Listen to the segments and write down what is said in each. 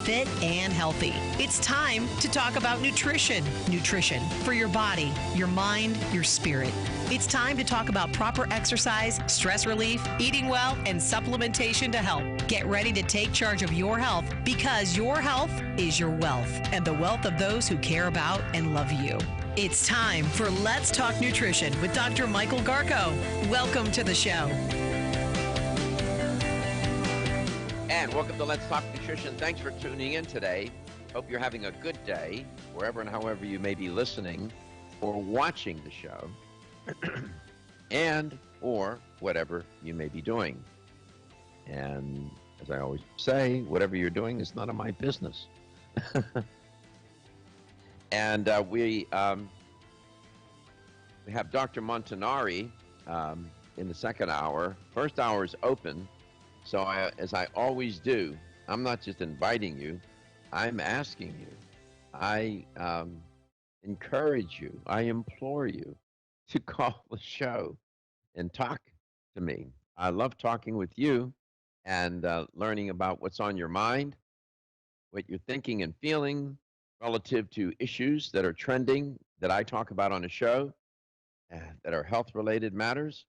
fit and healthy. It's time to talk about nutrition. Nutrition for your body, your mind, your spirit. It's time to talk about proper exercise, stress relief, eating well, and supplementation to help. Get ready to take charge of your health because your health is your wealth and the wealth of those who care about and love you. It's time for Let's Talk Nutrition with Dr. Michael Garko. Welcome to the show. And welcome to Let's Talk Nutrition. Thanks for tuning in today. Hope you're having a good day, wherever and however you may be listening or watching the show, and or whatever you may be doing. And as I always say, whatever you're doing is none of my business. And we have Dr. Montanari in the second hour. First hour is open. So as I always do, I'm not just inviting you, I'm asking you. I encourage you, I implore you to call the show and talk to me. I love talking with you and learning about what's on your mind, what you're thinking and feeling relative to issues that are trending that I talk about on the show that are health-related matters.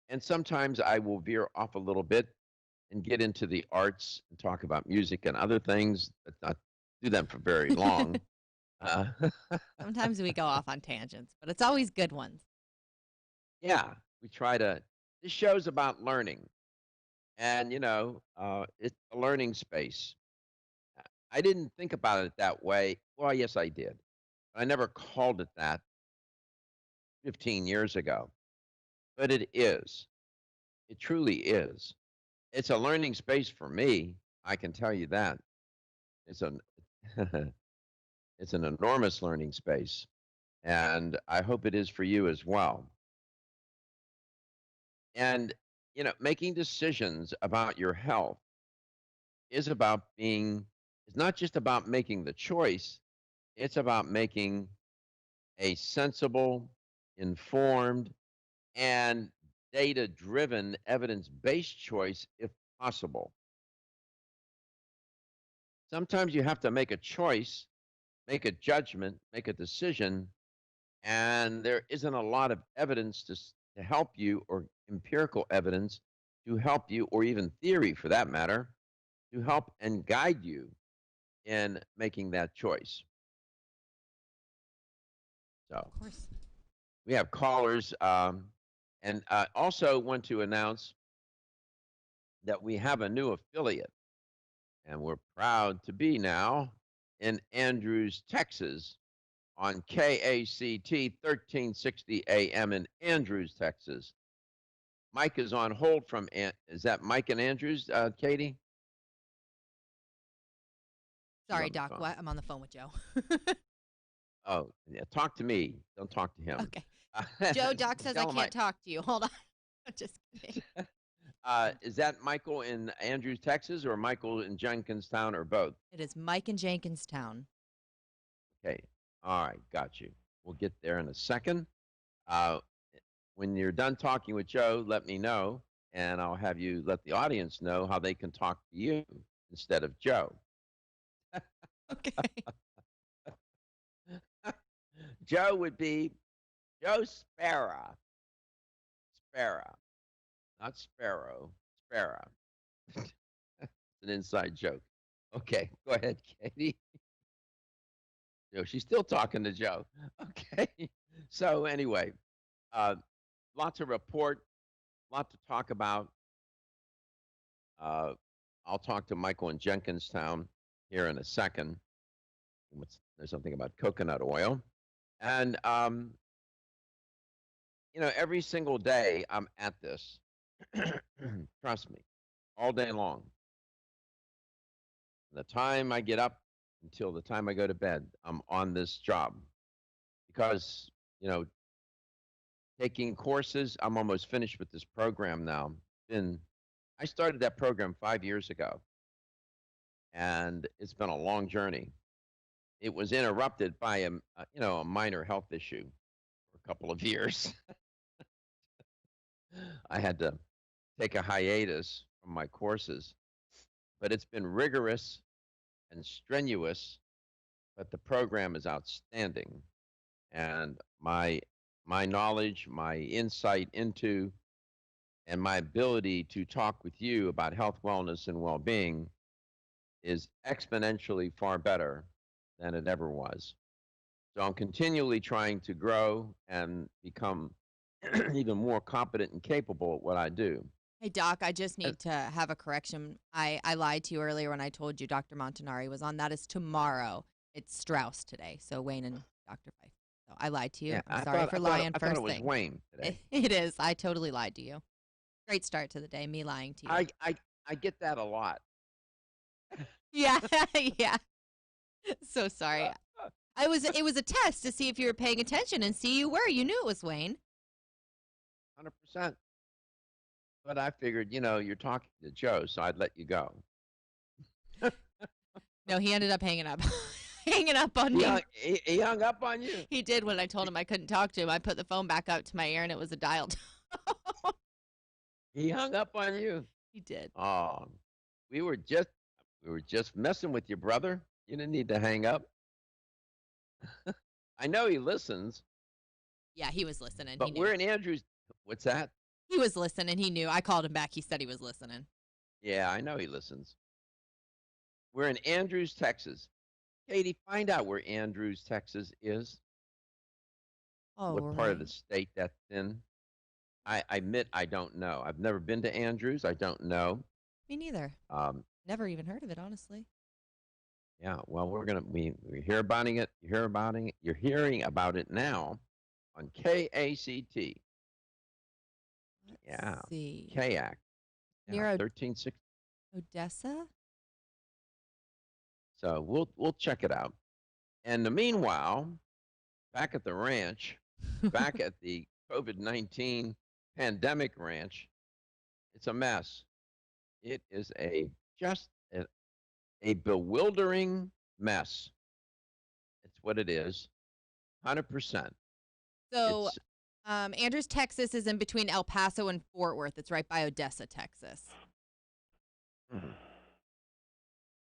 And sometimes I will veer off a little bit and get into the arts and talk about music and other things, but not do them for very long. Uh, Sometimes we go off on tangents, but it's always good ones. yeah, we try to, this show's about learning. And, it's a learning space. I didn't think about it that way. Well, yes, I did. I never called it that 15 years ago. But it is. It truly is. It's a learning space for me. I can tell you that. It's an it's an enormous learning space. And I hope it is for you as well. And, making decisions about your health is it's not just about making the choice, it's about making a sensible, informed, and data-driven, evidence-based choice if possible. Sometimes you have to make a choice, make a judgment, make a decision, and there isn't a lot of evidence to help you, or empirical evidence to help you, or even theory for that matter, to help and guide you in making that choice. So Of course. we have callers, and I also want to announce that we have a new affiliate, and we're proud to be now in Andrews, Texas, on KACT 1360 AM in Andrews, Texas. Mike is on hold from, is that Mike and Andrews, Katie? Sorry, on the Doc. phone. What? I'm on the phone with Joe. Oh, yeah, talk to me. Don't talk to him. Okay. Joe, Doc says I Tell him can't talk to you. Hold on. Just kidding. Is that Michael in Andrews, Texas, or Michael in Jenkinstown, or both? It is Mike in Jenkinstown. Okay. All right. Got you. We'll get there in a second. Uh, when you're done talking with Joe, let me know, and I'll have you let the audience know how they can talk to you instead of Joe. Okay. Joe would be Joe Sparrow. Sparrow. Not Sparrow. Sparrow. It's an inside joke. Okay. Go ahead, Katie. Joe, she's still talking to Joe. Okay. So anyway, lot to report, lot to talk about. I'll talk to Michael in Jenkinstown here in a second. There's something about coconut oil. And, every single day I'm at this. Trust me, all day long. From the time I get up until the time I go to bed, I'm on this job. Because, taking courses, I'm almost finished with this program now. I started that program 5 years ago, and it's been a long journey. It was interrupted by a minor health issue for a couple of years. I had to take a hiatus from my courses, but it's been rigorous and strenuous, but the program is outstanding. And my knowledge, my insight into, and my ability to talk with you about health, wellness, and well-being is exponentially far better than it ever was. So I'm continually trying to grow and become even more competent and capable at what I do. Hey, Doc, I just Uh, need to have a correction. I lied to you earlier when I told you Dr. Montanari was on. That is tomorrow. It's Strauss today. So Wayne and Dr. Fife. So I lied to you. Yeah, I'm sorry for lying I thought first it was thing. Wayne today. It is. I totally lied to you. Great start to the day, me lying to you. I get that a lot. Yeah, yeah. So sorry. It was a test to see if you were paying attention, and see you were. You knew it was Wayne. 100%. But I figured, you're talking to Joe, so I'd let you go. No, he ended up hanging up. Hanging up on He me. hung, he hung up on you. He did when I told him I couldn't talk to him. I put the phone back up to my ear and it was a dial tone. He hung up on you. He did. Oh, we were just messing with your brother. You didn't need to hang up. I know he listens, Yeah, he was listening. He but knew. we're in Andrews. What's that? He was listening. He knew. I called him back. He said he was listening. Yeah, I know he listens. We're in Andrews, Texas. Katie, find out where Andrews, Texas is. Oh, What part of the state that's in? I admit I don't know. I've never been to Andrews. I don't know. Me neither. Um, Never even heard of it, honestly. yeah, well, we hear about it. You're hearing about it now on KACT. Yeah, Let's see. KAC. Near Yeah, 1360. Odessa? So we'll check it out. And the meanwhile, back at the ranch, back at the COVID-19 pandemic ranch, it's a mess. It is just a bewildering mess. It's what it is, 100%. So, It's Andrews, Texas is in between El Paso and Fort Worth. It's right by Odessa, Texas.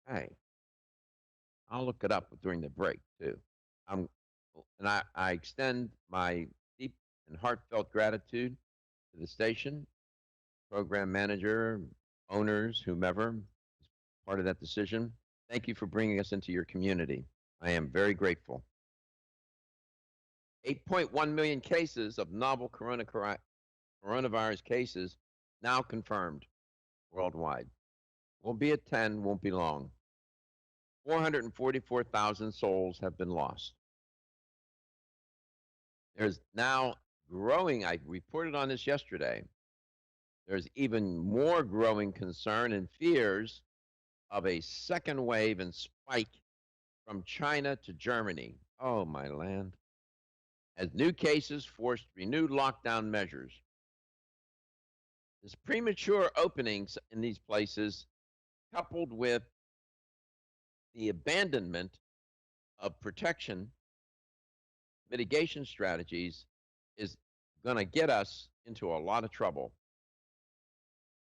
hey, I'll look it up during the break too. I'm and I extend my deep and heartfelt gratitude to the station, program manager, owners, whomever is part of that decision. Thank you for bringing us into your community. I am very grateful. 8.1 million cases of novel coronavirus cases now confirmed worldwide. Won't be at 10, won't be long. 444,000 souls have been lost. There's now growing, I reported on this yesterday, there's even more growing concern and fears of a second wave and spike from China to Germany. Oh, my land. As new cases forced renewed lockdown measures. This premature openings in these places, coupled with the abandonment of protection mitigation strategies, is going to get us into a lot of trouble.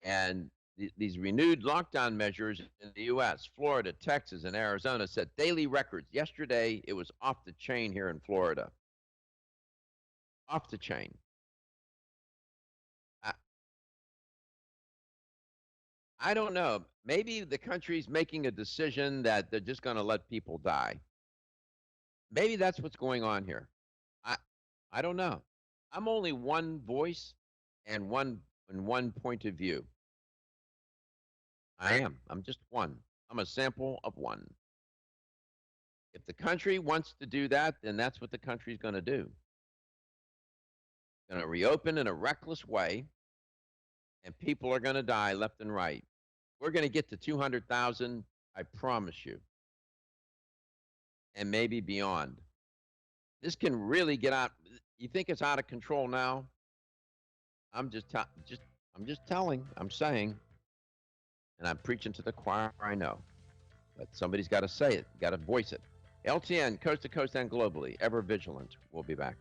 And these renewed lockdown measures in the U.S., Florida, Texas, and Arizona set daily records. Yesterday, it was off the chain here in Florida. Off the chain. I don't know. Maybe the country's making a decision that they're just going to let people die. Maybe that's what's going on here. I don't know. I'm only one voice and one point of view. I am. I'm just one. I'm a sample of one. If the country wants to do that, then that's what the country's going to do. Going to reopen in a reckless way, and people are going to die left and right. We're going to get to 200,000, I promise you, and maybe beyond. This can really get out. You think it's out of control now? I'm just telling. I'm saying, and I'm preaching to the choir. I know, but somebody's got to say it. Got to voice it. LTN, coast to coast and globally, ever vigilant. We'll be back.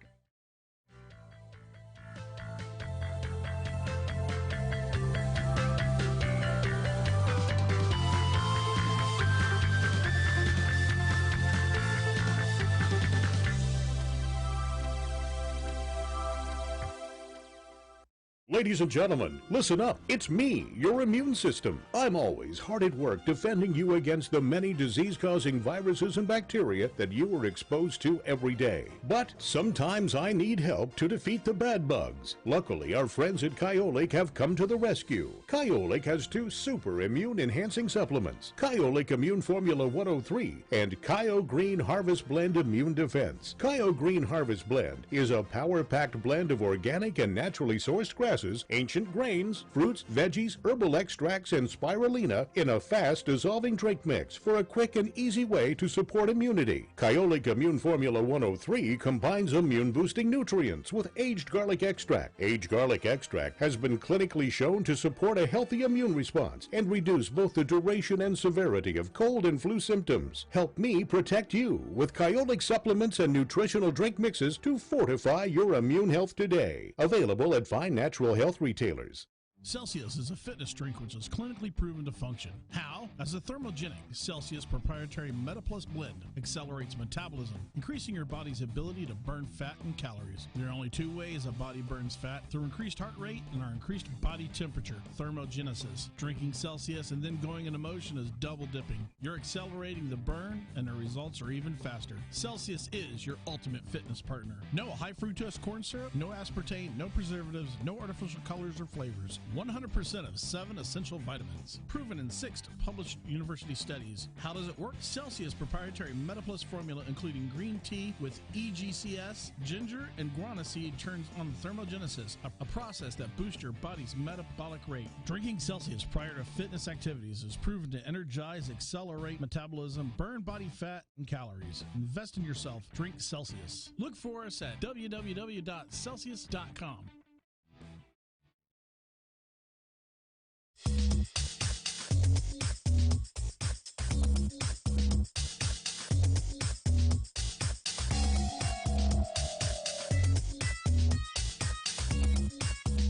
Ladies and gentlemen, listen up. It's me, your immune system. I'm always hard at work defending you against the many disease-causing viruses and bacteria that you are exposed to every day. But sometimes I need help to defeat the bad bugs. Luckily, our friends at Kyolic have come to the rescue. Kyolic has 2 super immune-enhancing supplements, Kyolic Immune Formula 103 and Kyo Green Harvest Blend Immune Defense. Kyo Green Harvest Blend is a power-packed blend of organic and naturally sourced grasses, ancient grains, fruits, veggies, herbal extracts, and spirulina in a fast-dissolving drink mix for a quick and easy way to support immunity. Kyolic Immune Formula 103 combines immune-boosting nutrients with aged garlic extract. Aged garlic extract has been clinically shown to support a healthy immune response and reduce both the duration and severity of cold and flu symptoms. Help me protect you with Kyolic supplements and nutritional drink mixes to fortify your immune health today. Available at fine natural health retailers. Celsius is a fitness drink which is clinically proven to function. How? As a thermogenic, Celsius proprietary MetaPlus blend accelerates metabolism, increasing your body's ability to burn fat and calories. There are only 2 ways a body burns fat: through increased heart rate and our increased body temperature, thermogenesis. Drinking Celsius and then going into motion is double dipping. You're accelerating the burn and the results are even faster. Celsius is your ultimate fitness partner. No high fructose corn syrup, no aspartame, no preservatives, no artificial colors or flavors. 100% of 7 essential vitamins. Proven in 6 published university studies. How does it work? Celsius proprietary MetaPlus formula, including green tea with EGCS, ginger, and guarana seed, turns on thermogenesis, a process that boosts your body's metabolic rate. Drinking Celsius prior to fitness activities is proven to energize, accelerate metabolism, burn body fat and calories. Invest in yourself. Drink Celsius. Look for us at www.celsius.com.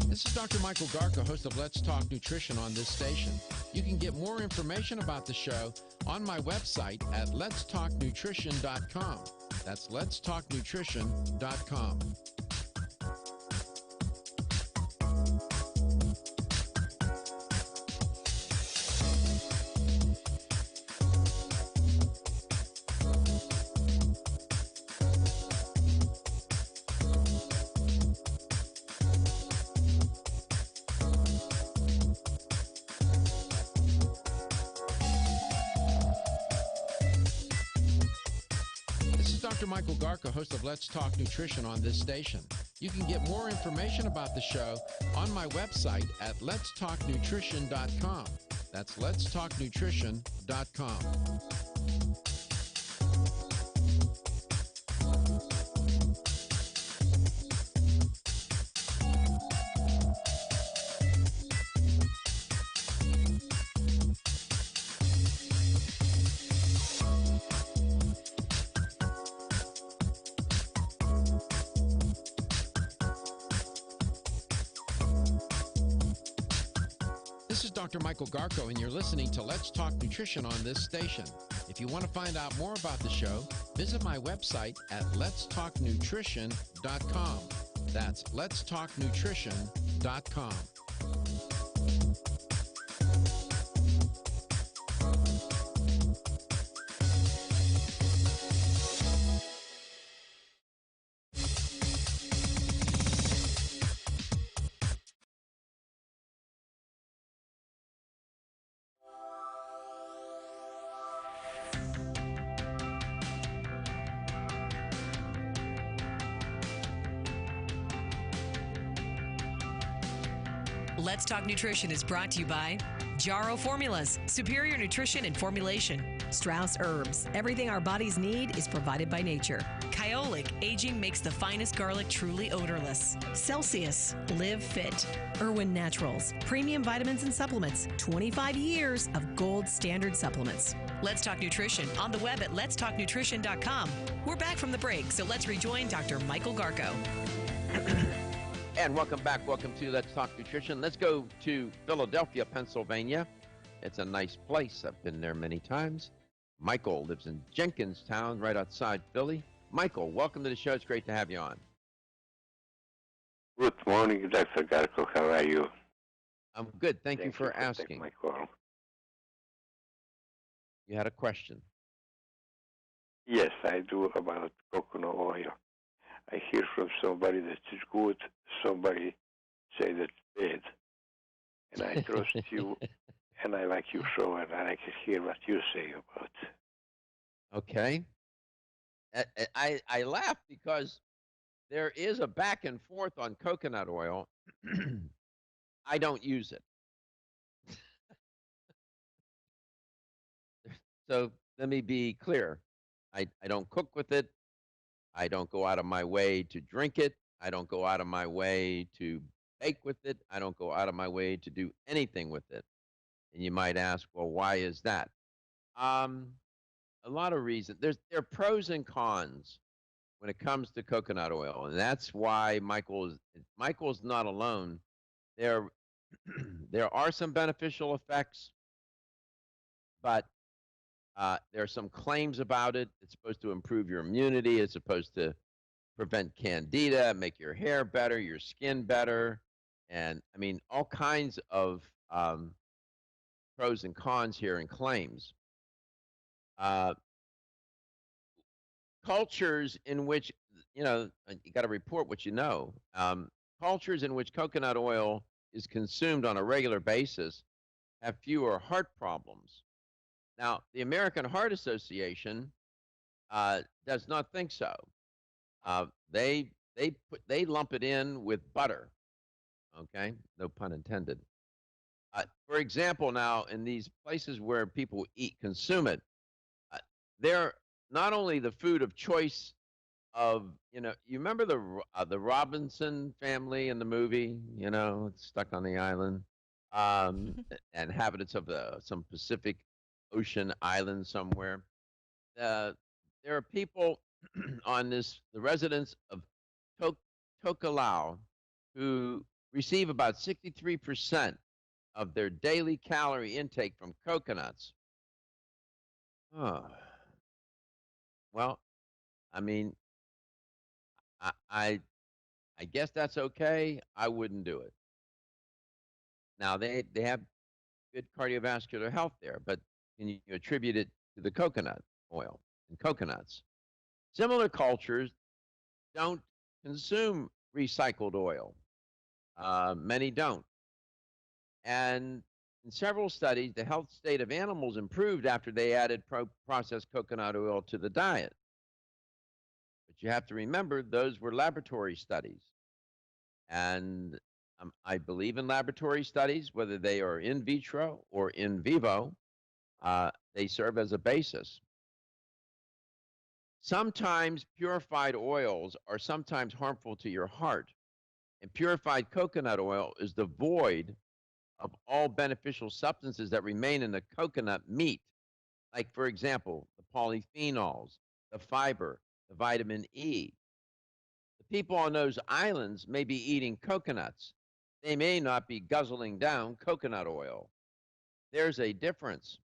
This is Dr. Michael Garka, host of Let's Talk Nutrition on this station. You can get more information about the show on my website at letstalknutrition.com. That's letstalknutrition.com. Dr. Michael Garka, host of Let's Talk Nutrition on this station. You can get more information about the show on my website at letstalknutrition.com. That's letstalknutrition.com. This is Dr. Michael Garko, and you're listening to Let's Talk Nutrition on this station. If you want to find out more about the show, visit my website at letstalknutrition.com. That's letstalknutrition.com. Let's Talk Nutrition is brought to you by Jarrow Formulas, superior nutrition and formulation. Strauss Herbs, everything our bodies need is provided by nature. Kyolic, aging makes the finest garlic truly odorless. Celsius, live fit. Irwin Naturals, premium vitamins and supplements. 25 years of gold standard supplements. Let's Talk Nutrition on the web at letstalknutrition.com. We're back from the break, so let's rejoin Dr. Michael Garko. And welcome back. Welcome to Let's Talk Nutrition. Let's go to Philadelphia, Pennsylvania. It's a nice place. I've been there many times. Michael lives in Jenkinstown, right outside Philly. Michael, welcome to the show. It's great to have you on. Good morning, Dr. Garko. How are you? I'm good. Thank you for taking asking. my call. You had a question. Yes, I do about coconut oil. I hear from somebody that it's good, somebody say that's bad. And I trust you, and I like your show, and I like to hear what you say about it. Okay. I laugh because there is a back and forth on coconut oil. I don't use it. So let me be clear. I don't cook with it. I don't go out of my way to drink it. I don't go out of my way to bake with it. I don't go out of my way to do anything with it. And you might ask, well, why is that? Um, a lot of reasons. There are pros and cons when it comes to coconut oil, and that's why Michael's not alone. There there are some beneficial effects, but there are some claims about it. It's supposed to improve your immunity. It's supposed to prevent candida, make your hair better, your skin better, and I mean all kinds of pros and cons here and claims. Uh, Cultures in which you got to report what you know. Cultures in which coconut oil is consumed on a regular basis have fewer heart problems. Now, the American Heart Association does not think so. They lump it in with butter. Okay, no pun intended. For example, now in these places where people consume it, they're not only the food of choice of you remember the Robinson family in the movie, stuck on the island, inhabitants of some Pacific Ocean island somewhere. There are people on the residents of Tokelau who receive about 63% of their daily calorie intake from coconuts. Oh, well, I mean, I, I I guess that's okay. I wouldn't do it. Now they have good cardiovascular health there, but can you attribute it to the coconut oil and coconuts? Similar cultures don't consume recycled oil. Many don't. And in several studies, the health state of animals improved after they added processed coconut oil to the diet. But you have to remember, those were laboratory studies. And I believe in laboratory studies, whether they are in vitro or in vivo, they serve as a basis. Sometimes purified oils are sometimes harmful to your heart, and purified coconut oil is devoid of all beneficial substances that remain in the coconut meat, like, for example, the polyphenols, the fiber, the vitamin E. The people on those islands may be eating coconuts. They may not be guzzling down coconut oil. There's a difference.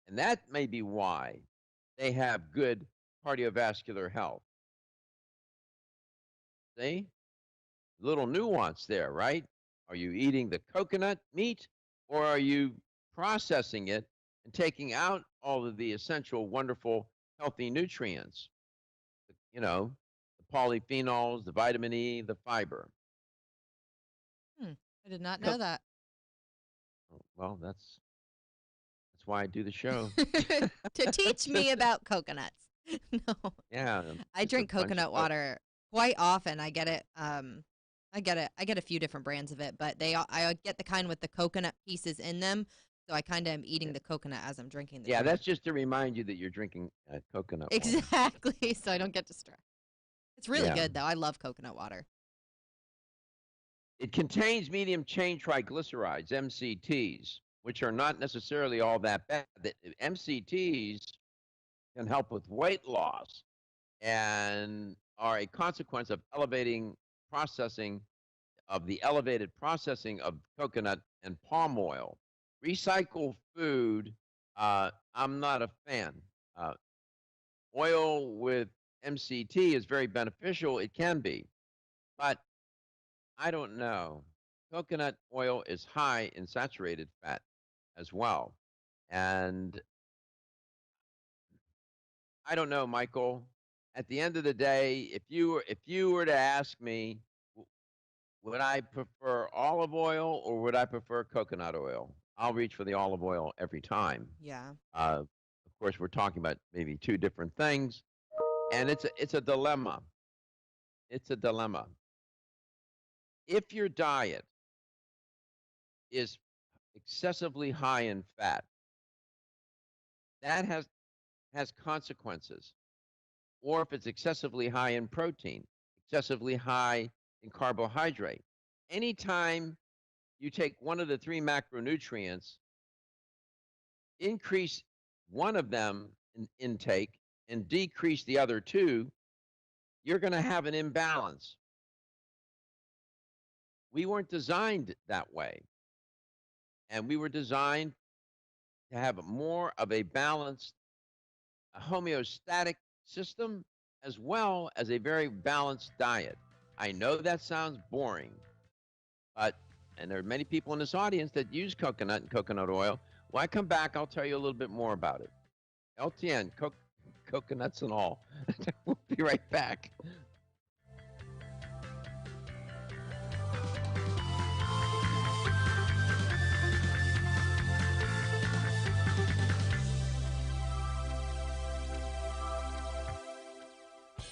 And that may be why they have good cardiovascular health. See? Little nuance there, right? Are you eating the coconut meat, or are you processing it and taking out all of the essential, wonderful, healthy nutrients? The polyphenols, the vitamin E, the fiber. I did not know that. Well, that's why I do the show. To teach me about coconuts. No. Yeah. I drink coconut water quite often. I get it. I get a few different brands of it, but I get the kind with the coconut pieces in them. So I kind of am eating the coconut as I'm drinking the drink. That's just to remind you that you're drinking coconut water. Exactly, so I don't get distracted. It's really good, though. I love coconut water. It contains medium chain triglycerides, MCTs, which are not necessarily all that bad. The MCTs can help with weight loss and are a consequence of elevated processing of coconut and palm oil. Recycled food, I'm not a fan. Oil with MCT is very beneficial. It can be. But I don't know. Coconut oil is high in saturated fat as well. And I don't know, Michael. At the end of the day, if you were to ask me, would I prefer olive oil or would I prefer coconut oil? I'll reach for the olive oil every time. Yeah. Of course, we're talking about maybe two different things, and it's a dilemma. It's a dilemma. If your diet is excessively high in fat, that has consequences. Or if it's excessively high in protein, excessively high in carbohydrate. Anytime you take one of the three macronutrients, increase one of them in intake and decrease the other two, you're going to have an imbalance. We weren't designed that way. And we were designed to have more of a balanced, a homeostatic system as well as a very balanced diet. I know that sounds boring, but, and there are many people in this audience that use coconut and coconut oil. When I come back, I'll tell you a little bit more about it. LTN, coconuts and all. We'll be right back.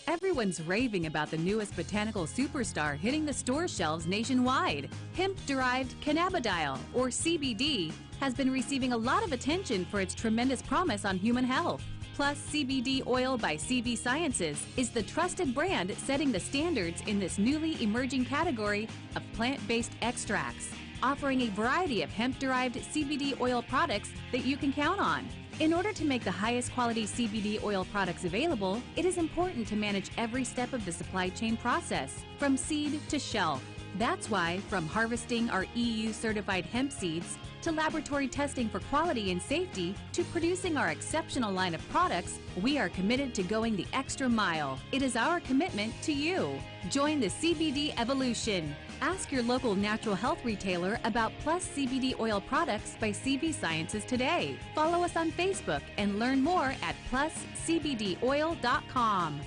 Everyone's raving about the newest botanical superstar hitting the store shelves nationwide. Hemp-derived cannabidiol, or CBD, has been receiving a lot of attention for its tremendous promise on human health. Plus, CBD Oil by CV Sciences is the trusted brand setting the standards in this newly emerging category of plant-based extracts, offering a variety of hemp-derived CBD oil products that you can count on. In order to make the highest quality CBD oil products available, it is important to manage every step of the supply chain process, from seed to shelf. That's why, from harvesting our EU-certified hemp seeds, to laboratory testing for quality and safety, to producing our exceptional line of products, we are committed to going the extra mile. It is our commitment to you. Join the CBD evolution. Ask your local natural health retailer about Plus CBD oil products by CV Sciences today. Follow us on Facebook and learn more at pluscbdoil.com.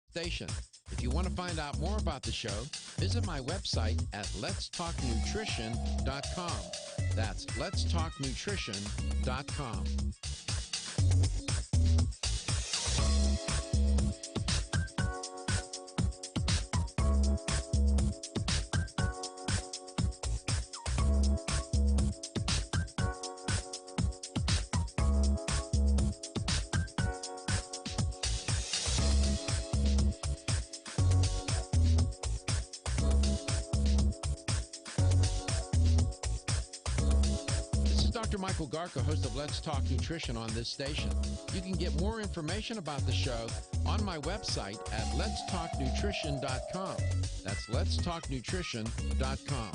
Station. If you want to find out more about the show, visit my website at letstalknutrition.com. That's letstalknutrition.com. Dr. Michael Garko, host of Let's Talk Nutrition on this station. You can get more information about the show on my website at letstalknutrition.com. That's letstalknutrition.com.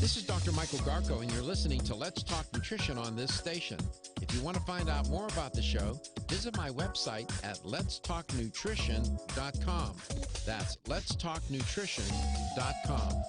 This is Dr. Michael Garko, and you're listening to Let's Talk Nutrition on this station. If you want to find out more about the show, visit my website at letstalknutrition.com. That's letstalknutrition.com.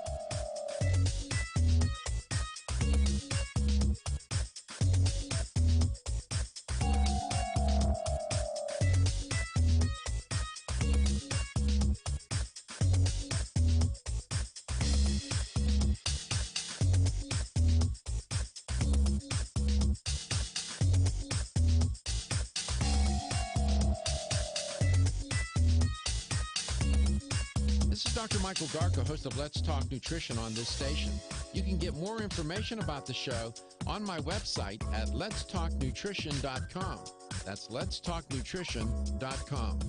This is Dr. Michael Garko, host of Let's Talk Nutrition on this station. You can get more information about the show on my website at letstalknutrition.com. That's letstalknutrition.com.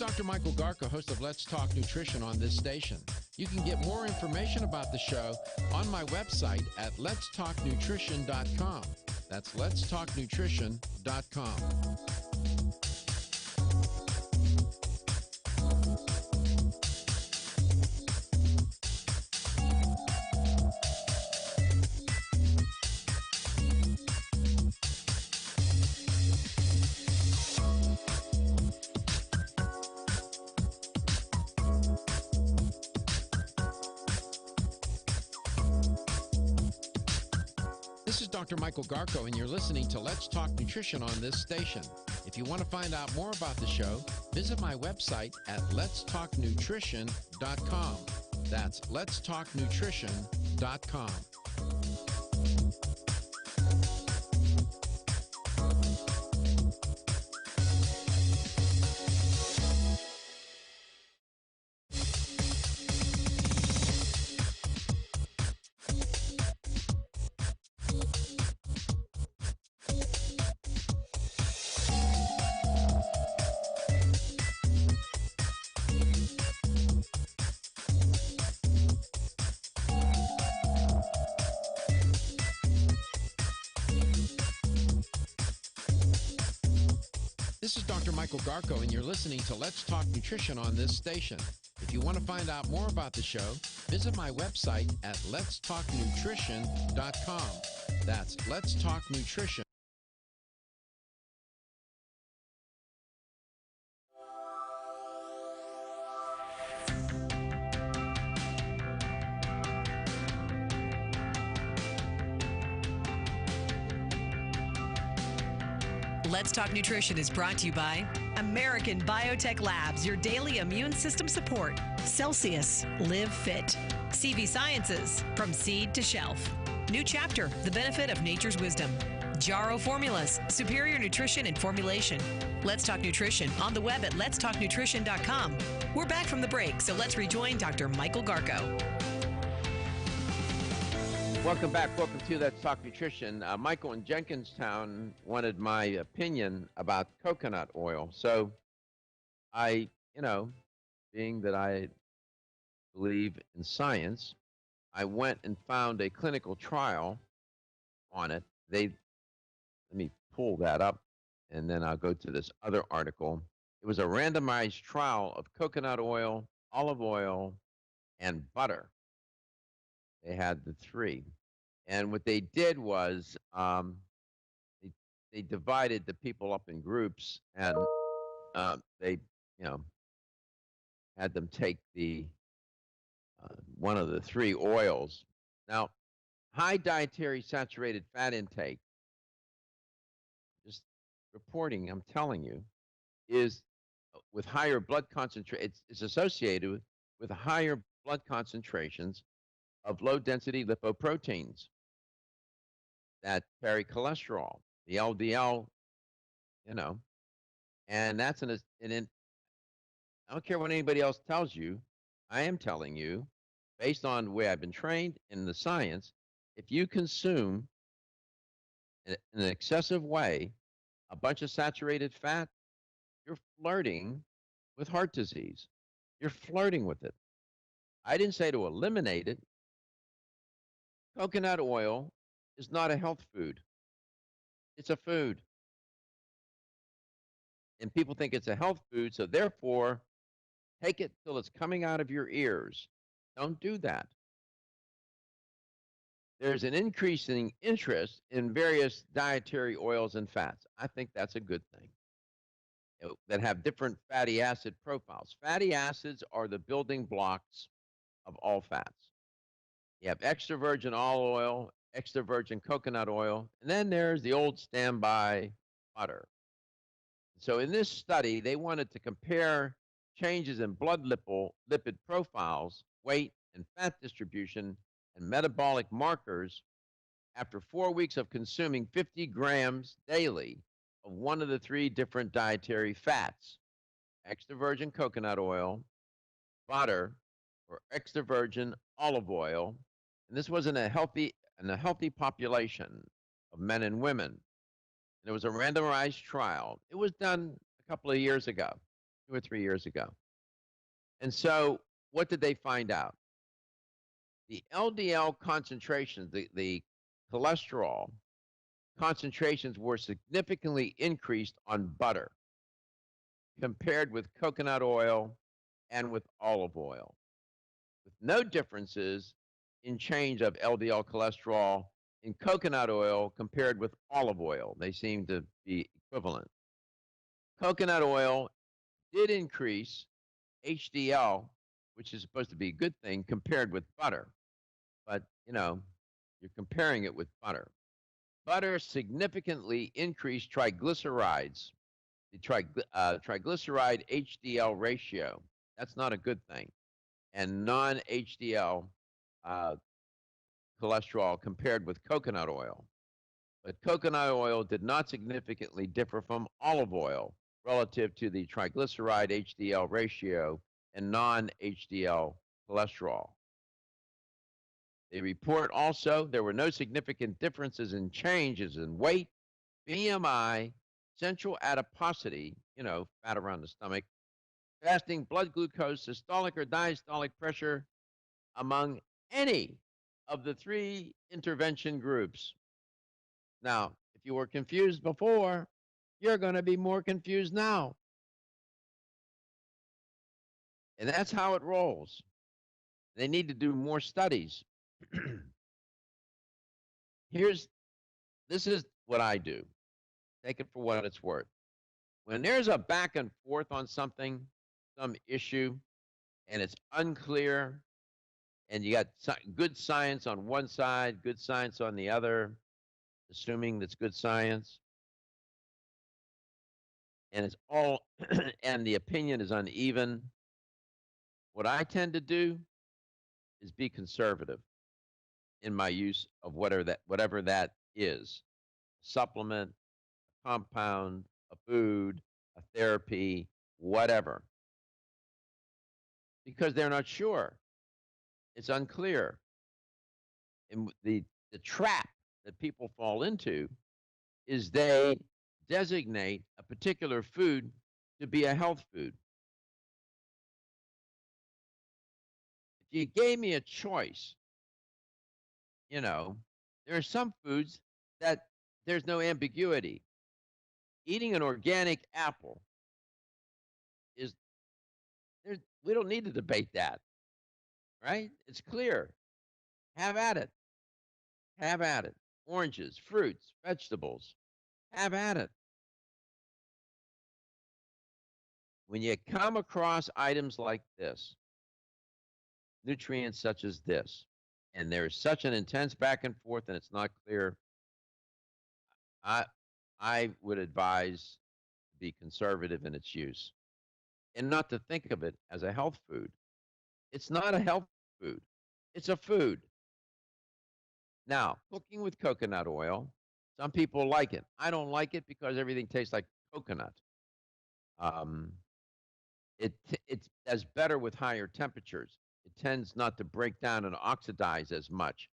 Dr. Michael Garko, host of Let's Talk Nutrition on this station. You can get more information about the show on my website at letstalknutrition.com. That's letstalknutrition.com. This is Dr. Michael Garko, and you're listening to Let's Talk Nutrition on this station. If you want to find out more about the show, visit my website at letstalknutrition.com. That's letstalknutrition.com. This is Dr. Michael Garko, and you're listening to Let's Talk Nutrition on this station. If you want to find out more about the show, visit my website at letstalknutrition.com. That's letstalknutrition. Let's Talk Nutrition is brought to you by American Biotech Labs, your daily immune system support. Celsius, Live Fit. CV Sciences, from seed to shelf. New Chapter, the benefit of nature's wisdom. Jarrow Formulas, superior nutrition and formulation. Let's Talk Nutrition on the web at letstalknutrition.com. We're back from the break, so let's rejoin Dr. Michael Garko. Welcome back. Welcome to Let's Talk Nutrition. Michael in Jenkinstown wanted my opinion about coconut oil. So I, being that I believe in science, I went and found a clinical trial on it. Let me pull that up, and then I'll go to this other article. It was a randomized trial of coconut oil, olive oil, and butter. They had the three. And what they did was they divided the people up in groups, and they, had them take the one of the three oils. Now, high dietary saturated fat intake, just reporting, I'm telling you, is with higher blood concentration. It's associated with higher blood concentrations of low-density lipoproteins that carry cholesterol, the LDL, and that's I don't care what anybody else tells you, I am telling you, based on the way I've been trained in the science, if you consume in an excessive way a bunch of saturated fat, you're flirting with heart disease. You're flirting with it. I didn't say to eliminate it. Coconut oil is not a health food. It's a food. And people think it's a health food, so therefore, take it till it's coming out of your ears. Don't do that. There's an increasing interest in various dietary oils and fats. I think that's a good thing. That have different fatty acid profiles. Fatty acids are the building blocks of all fats. You have extra virgin olive oil, extra virgin coconut oil, and then there's the old standby butter. So in this study, they wanted to compare changes in blood lipid profiles, weight, and fat distribution, and metabolic markers after 4 weeks of consuming 50 grams daily of one of the three different dietary fats: extra virgin coconut oil, butter, or extra virgin olive oil. And this was in a healthy population of men and women. And it was a randomized trial. It was done a couple of years ago. 2 or 3 years ago. And so what did they find out? The LDL concentrations, the cholesterol concentrations were significantly increased on butter compared with coconut oil and with olive oil, with no differences in change of LDL cholesterol in coconut oil compared with olive oil. They seem to be equivalent. Coconut oil did increase HDL, which is supposed to be a good thing, compared with butter. But, you're comparing it with butter. Butter significantly increased triglycerides, the triglyceride HDL ratio. That's not a good thing. And non-HDL cholesterol compared with coconut oil. But coconut oil did not significantly differ from olive oil relative to the triglyceride HDL ratio and non-HDL cholesterol. They report also there were no significant differences in changes in weight, BMI, central adiposity, fat around the stomach, fasting blood glucose, systolic or diastolic pressure among any of the 3 intervention groups. Now, if you were confused before, you're going to be more confused now. And that's how it rolls. They need to do more studies. This is what I do. Take it for what it's worth. When there's a back and forth on something, some issue, and it's unclear, and you got good science on one side, good science on the other, assuming that's good science, and it's all, and the opinion is uneven, what I tend to do is be conservative in my use of whatever that is. A supplement, a compound, a food, a therapy, whatever. Because they're not sure. It's unclear. And the trap that people fall into is they designate a particular food to be a health food. If you gave me a choice, there are some foods that there's no ambiguity. Eating an organic apple we don't need to debate that, right? It's clear. Have at it. Have at it. Oranges, fruits, vegetables, have at it. When you come across items like this, nutrients such as this, and there's such an intense back and forth and it's not clear, I would advise to be conservative in its use and not to think of it as a health food. It's not a health food. It's a food. Now, cooking with coconut oil, some people like it. I don't like it because everything tastes like coconut. It does better with higher temperatures. It tends not to break down and oxidize as much.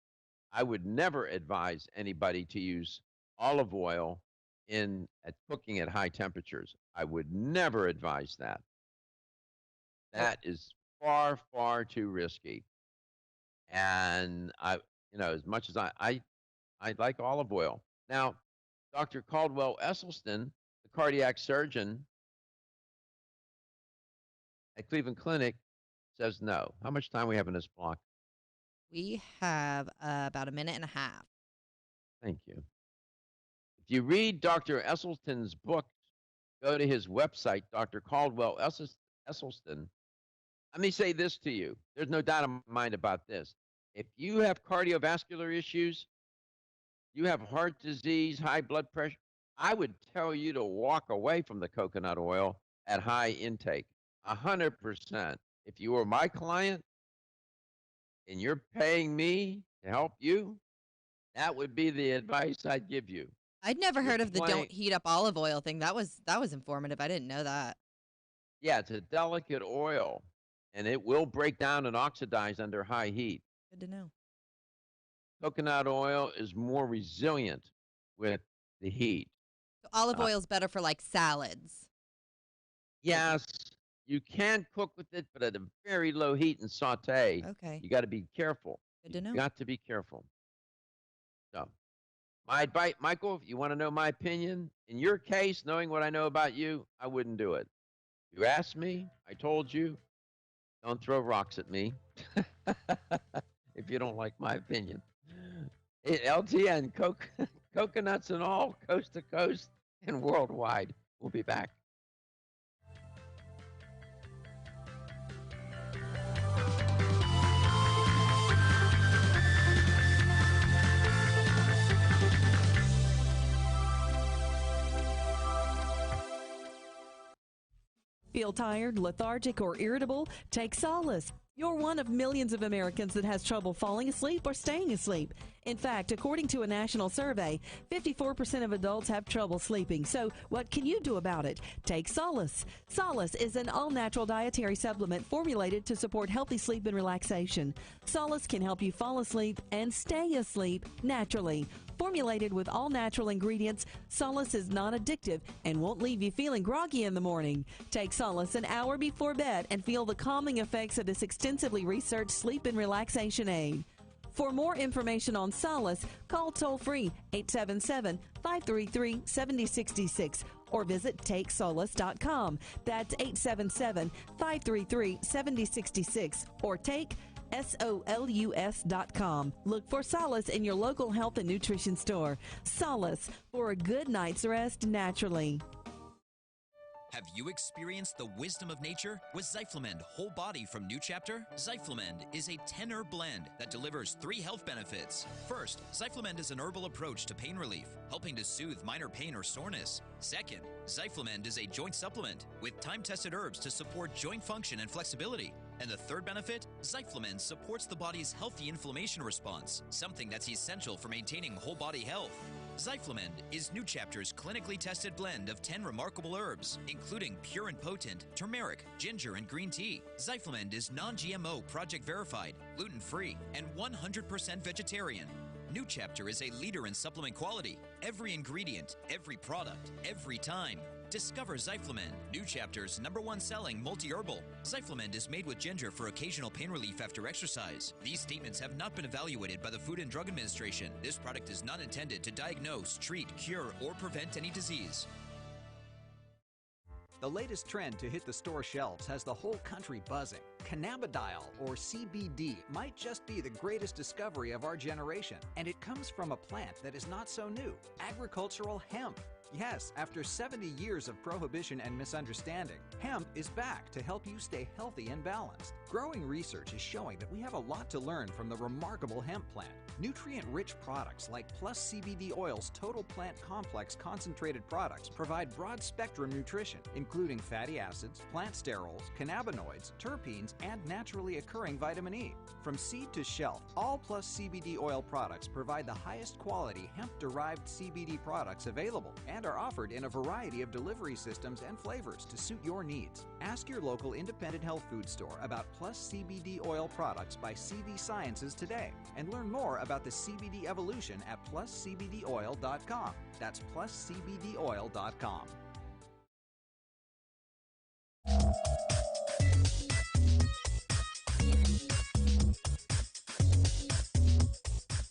I would never advise anybody to use olive oil at cooking at high temperatures. I would never advise that. That is far, far too risky. And as much as I like olive oil. Now, Dr. Caldwell Esselstyn, the cardiac surgeon at Cleveland Clinic, says no. How much time we have in this block? We have about a minute and a half. Thank you. If you read Dr. Esselstyn's book, go to his website, Dr. Caldwell Esselstyn. Let me say this to you. There's no doubt in my mind about this. If you have cardiovascular issues, you have heart disease, high blood pressure, I would tell you to walk away from the coconut oil at high intake, 100%. If you were my client and you're paying me to help you, that would be the advice I'd give you. I'd never heard of the don't heat up olive oil thing. That was informative. I didn't know that. Yeah, it's a delicate oil, and it will break down and oxidize under high heat. Good to know. Coconut oil is more resilient with the heat. So olive oil is better for like salads. Yes, You can cook with it, but at a very low heat and saute. Okay. You got to be careful. Good to know. You got to be careful. So, my advice, Michael, if you want to know my opinion, in your case, knowing what I know about you, I wouldn't do it. You asked me, I told you, don't throw rocks at me if you don't like my opinion. LTN, coconuts and all, coast to coast and worldwide. We'll be back. Feel tired, lethargic, or irritable? Take Solace. You're one of millions of Americans that has trouble falling asleep or staying asleep. In fact, according to a national survey, 54% of adults have trouble sleeping. So what can you do about it? Take Solace. Solace is an all-natural dietary supplement formulated to support healthy sleep and relaxation. Solace can help you fall asleep and stay asleep naturally. Formulated with all-natural ingredients, Solace is non-addictive and won't leave you feeling groggy in the morning. Take Solace an hour before bed and feel the calming effects of this extensively researched sleep and relaxation aid. For more information on Solace, call toll-free 877-533-7066 or visit TakeSolace.com. That's 877-533-7066 or take SOLUS.com. Look for Solace in your local health and nutrition store. Solace, for a good night's rest naturally. Have you experienced the wisdom of nature with Zyflamend Whole Body from New Chapter? Zyflamend is a 10-herb blend that delivers 3 health benefits. First, Zyflamend is an herbal approach to pain relief, helping to soothe minor pain or soreness. Second, Zyflamend is a joint supplement with time-tested herbs to support joint function and flexibility. And the third benefit, Zyflamend supports the body's healthy inflammation response, something that's essential for maintaining whole body health. Zyflamend is New Chapter's clinically tested blend of 10 remarkable herbs, including pure and potent turmeric, ginger, and green tea. Zyflamend is non-GMO, project verified, gluten-free, and 100% vegetarian. New Chapter is a leader in supplement quality. Every ingredient, every product, every time. Discover Zyflamend, New Chapter's #1 selling multi-herbal. Zyflamend is made with ginger for occasional pain relief after exercise. These statements have not been evaluated by the Food and Drug Administration. This product is not intended to diagnose, treat, cure, or prevent any disease. The latest trend to hit the store shelves has the whole country buzzing. Cannabidiol, or CBD, might just be the greatest discovery of our generation, and it comes from a plant that is not so new, agricultural hemp. Yes, after 70 years of prohibition and misunderstanding, hemp is back to help you stay healthy and balanced. Growing research is showing that we have a lot to learn from the remarkable hemp plant. Nutrient-rich products like Plus CBD Oil's Total Plant Complex concentrated products provide broad-spectrum nutrition, including fatty acids, plant sterols, cannabinoids, terpenes, and naturally occurring vitamin E. From seed to shelf, all Plus CBD Oil products provide the highest quality hemp-derived CBD products available and are offered in a variety of delivery systems and flavors to suit your needs. Ask your local independent health food store about Plus CBD Oil products by CV Sciences today and learn more about the CBD evolution at pluscbdoil.com. That's pluscbdoil.com.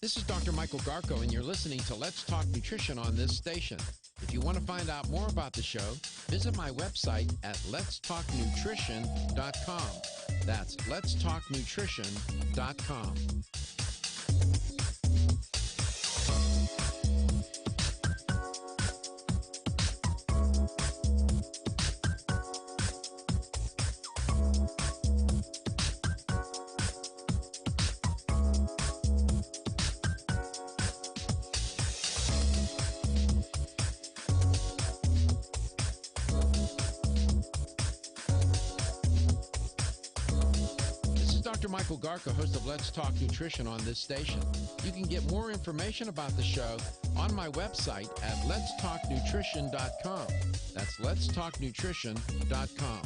This is Dr. Michael Garko, and you're listening to Let's Talk Nutrition on this station. If you want to find out more about the show, visit my website at letstalknutrition.com. That's letstalknutrition.com. Dr. Michael Garko, host of Let's Talk Nutrition on this station. You can get more information about the show on my website at letstalknutrition.com. That's letstalknutrition.com.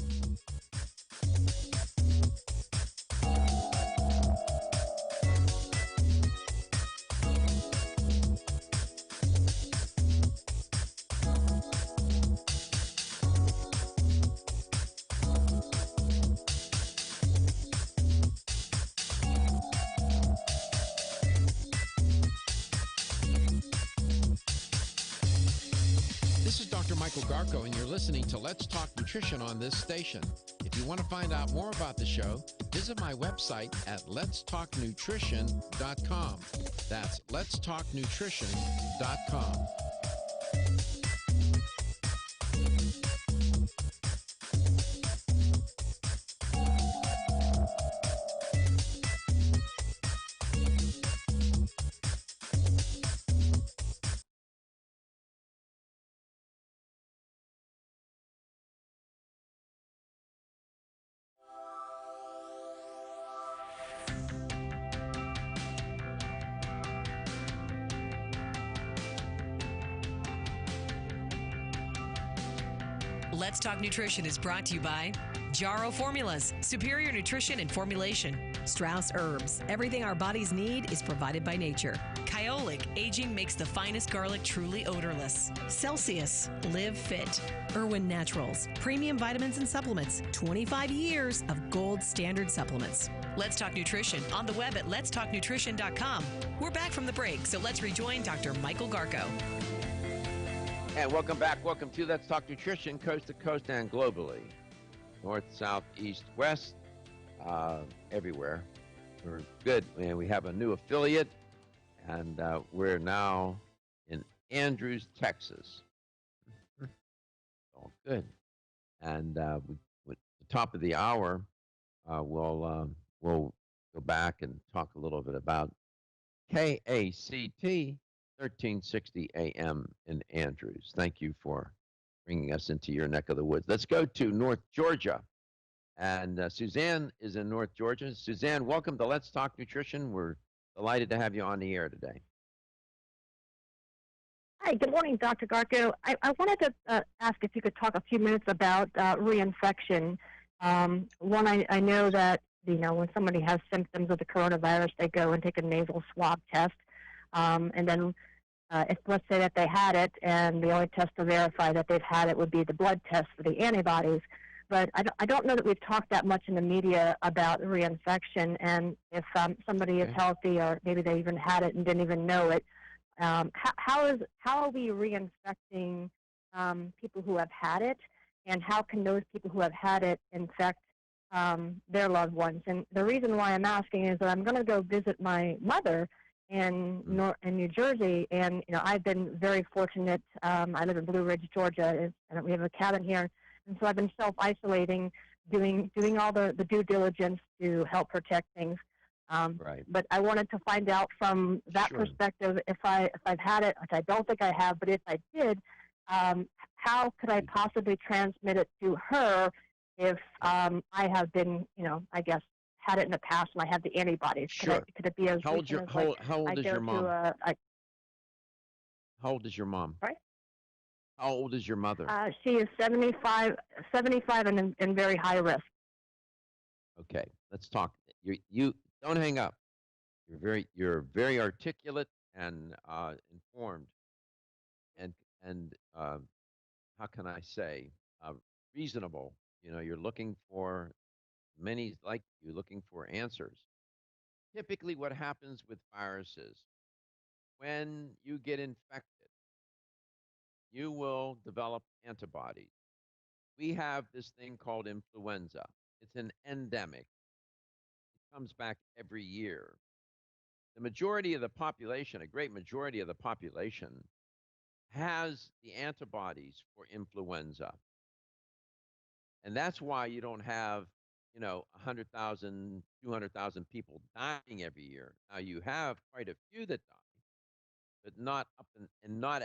Dr. Michael Garko, and you're listening to Let's Talk Nutrition on this station. If you want to find out more about the show, visit my website at letstalknutrition.com. That's letstalknutrition.com. Let's Talk Nutrition is brought to you by Jarrow Formulas, superior nutrition and formulation. Strauss Herbs, everything our bodies need is provided by nature. Kyolic, aging makes the finest garlic truly odorless. Celsius, live fit. Irwin Naturals, premium vitamins and supplements. 25 years of gold standard supplements. Let's Talk Nutrition on the web at letstalknutrition.com. We're back from the break, so let's rejoin Dr. Michael Garko. And welcome back. Welcome to Let's Talk Nutrition, coast to coast and globally. North, south, east, west, everywhere. We're good. And we have a new affiliate, and we're now in Andrews, Texas. All good. And at the top of the hour, we'll go back and talk a little bit about KACT 1360 AM in Andrews. Thank you for bringing us into your neck of the woods. Let's go to North Georgia. And Suzanne is in North Georgia. Suzanne, welcome to Let's Talk Nutrition. We're delighted to have you on the air today. Hi, good morning, Dr. Garko. I wanted to ask if you could talk a few minutes about reinfection. One, I know that, when somebody has symptoms of the coronavirus, they go and take a nasal swab test. And then if let's say that they had it, and the only test to verify that they've had it would be the blood test for the antibodies. But I don't know that we've talked that much in the media about reinfection, and if somebody is healthy, or maybe they even had it and didn't even know it. How are we reinfecting people who have had it, and how can those people who have had it infect their loved ones? And the reason why I'm asking is that I'm going to go visit my mother in New Jersey, and I've been very fortunate. I live in Blue Ridge, Georgia, and we have a cabin here, and so I've been self-isolating, doing all the due diligence to help protect things. Right. But I wanted to find out from that perspective if I've had it, which I don't think I have, but if I did, how could I possibly transmit it to her if I have been, I guess, had it in the past and I have the antibodies? Sure. Could it be as how old is your mom? How old is your mom? Right. How old is your mother? She is 75 and very high risk. Okay, let's talk. You don't hang up. You're very articulate and informed, and how can I say reasonable? You're looking for many like you looking for answers. Typically, what happens with viruses, when you get infected, you will develop antibodies. We have this thing called influenza. It's an endemic. It comes back every year. The majority of the population, a great majority of the population, has the antibodies for influenza. And that's why you don't have 100,000, 200,000 people dying every year. Now you have quite a few that die, but not not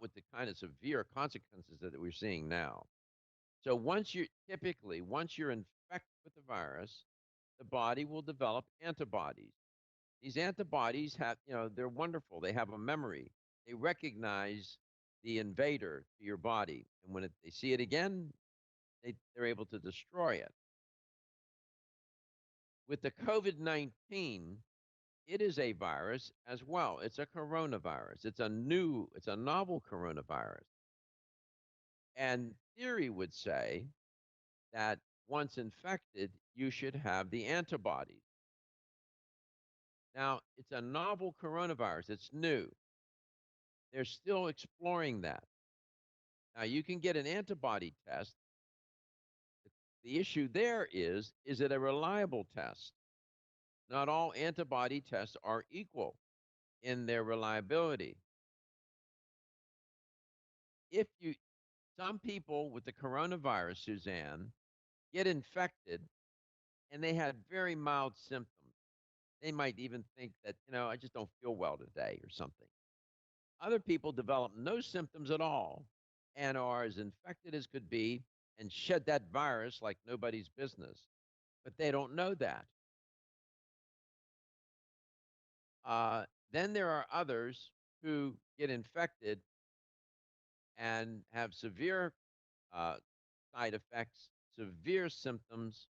with the kind of severe consequences that we're seeing now. So once you're infected with the virus, the body will develop antibodies. These antibodies have, they're wonderful. They have a memory. They recognize the invader to your body, and when they see it again, they're able to destroy it. With the COVID-19, it is a virus as well. It's a coronavirus. It's a novel coronavirus. And theory would say that once infected, you should have the antibodies. Now, it's a novel coronavirus. It's new. They're still exploring that. Now, you can get an antibody test. The issue there is it a reliable test? Not all antibody tests are equal in their reliability. Some people with the coronavirus, Suzanne, get infected and they had very mild symptoms. They might even think that, I just don't feel well today or something. Other people develop no symptoms at all and are as infected as could be and shed that virus like nobody's business. But they don't know that. Then there are others who get infected and have severe side effects, severe symptoms,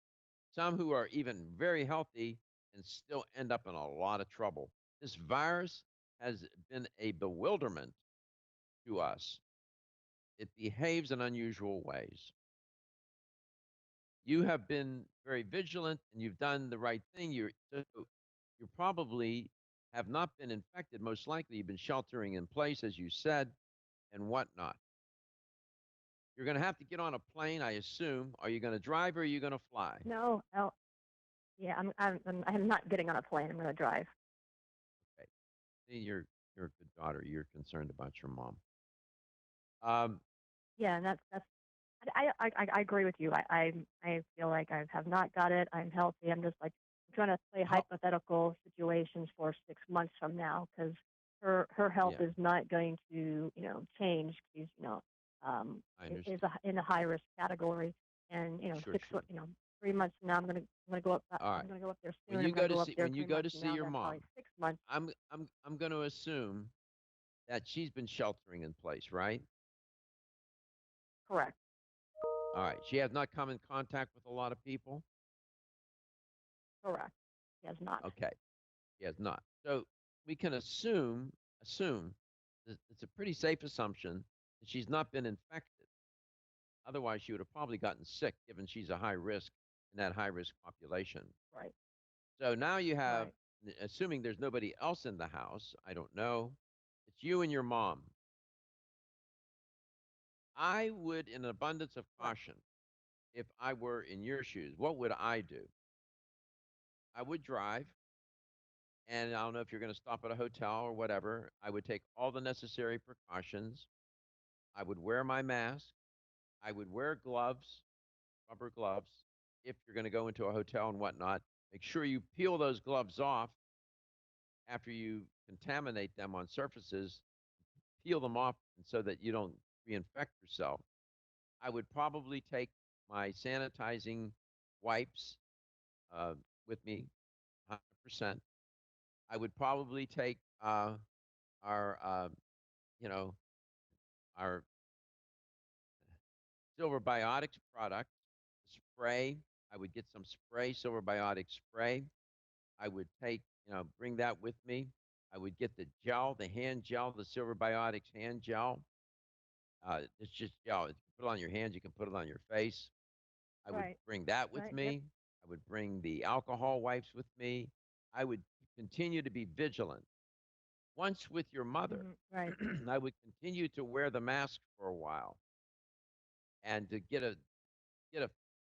some who are even very healthy and still end up in a lot of trouble. This virus has been a bewilderment to us. It behaves in unusual ways. You have been very vigilant and you've done the right thing. You probably have not been infected. Most likely you've been sheltering in place, as you said, and whatnot. You're going to have to get on a plane, I assume. Are you going to drive or are you going to fly? No. Yeah, I'm not getting on a plane. I'm going to drive. Okay. See, you're a good daughter. You're concerned about your mom. Yeah, and that's. I agree with you. I feel like I have not got it. I'm healthy. I'm just like trying to play hypothetical situations for 6 months from now because her health is not going to change. She's is in a high risk category, and 3 months from now I'm going to go up. I'm going to go up there soon. When you go to see your mom, 6 months. I'm going to assume that she's been sheltering in place, right? Correct. All right. She has not come in contact with a lot of people? Correct. She has not. Okay. She has not. So we can assume that it's a pretty safe assumption that she's not been infected. Otherwise, she would have probably gotten sick, given she's a high risk in that high risk population. Right. So now you have, assuming there's nobody else in the house, I don't know, it's you and your mom. I would, in abundance of caution, if I were in your shoes, what would I do? I would drive, and I don't know if you're going to stop at a hotel or whatever. I would take all the necessary precautions. I would wear my mask. I would wear gloves, rubber gloves, if you're going to go into a hotel and whatnot. Make sure you peel those gloves off after you contaminate them on surfaces. Peel them off so that you don't reinfect yourself. I would probably take my sanitizing wipes with me, 100%. I would probably take our Silver Biotics product, spray. I would get some spray, Silver Biotics spray. I would bring that with me. I would get the gel, the hand gel, the Silver Biotics hand gel. It's just gel. You can put it on your hands. You can put it on your face. I would bring that with me. Yep. I would bring the alcohol wipes with me. I would continue to be vigilant. Once with your mother, I would continue to wear the mask for a while and to get a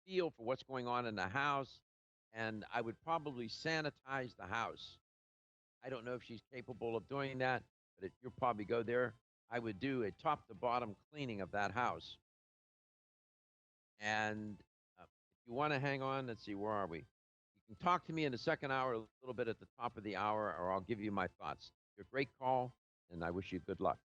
feel for what's going on in the house. And I would probably sanitize the house. I don't know if she's capable of doing that, but if you'll probably go there, I would do a top-to-bottom cleaning of that house. And if you want to hang on, let's see, where are we? You can talk to me in the second hour, a little bit at the top of the hour, or I'll give you my thoughts. You're a great call, and I wish you good luck.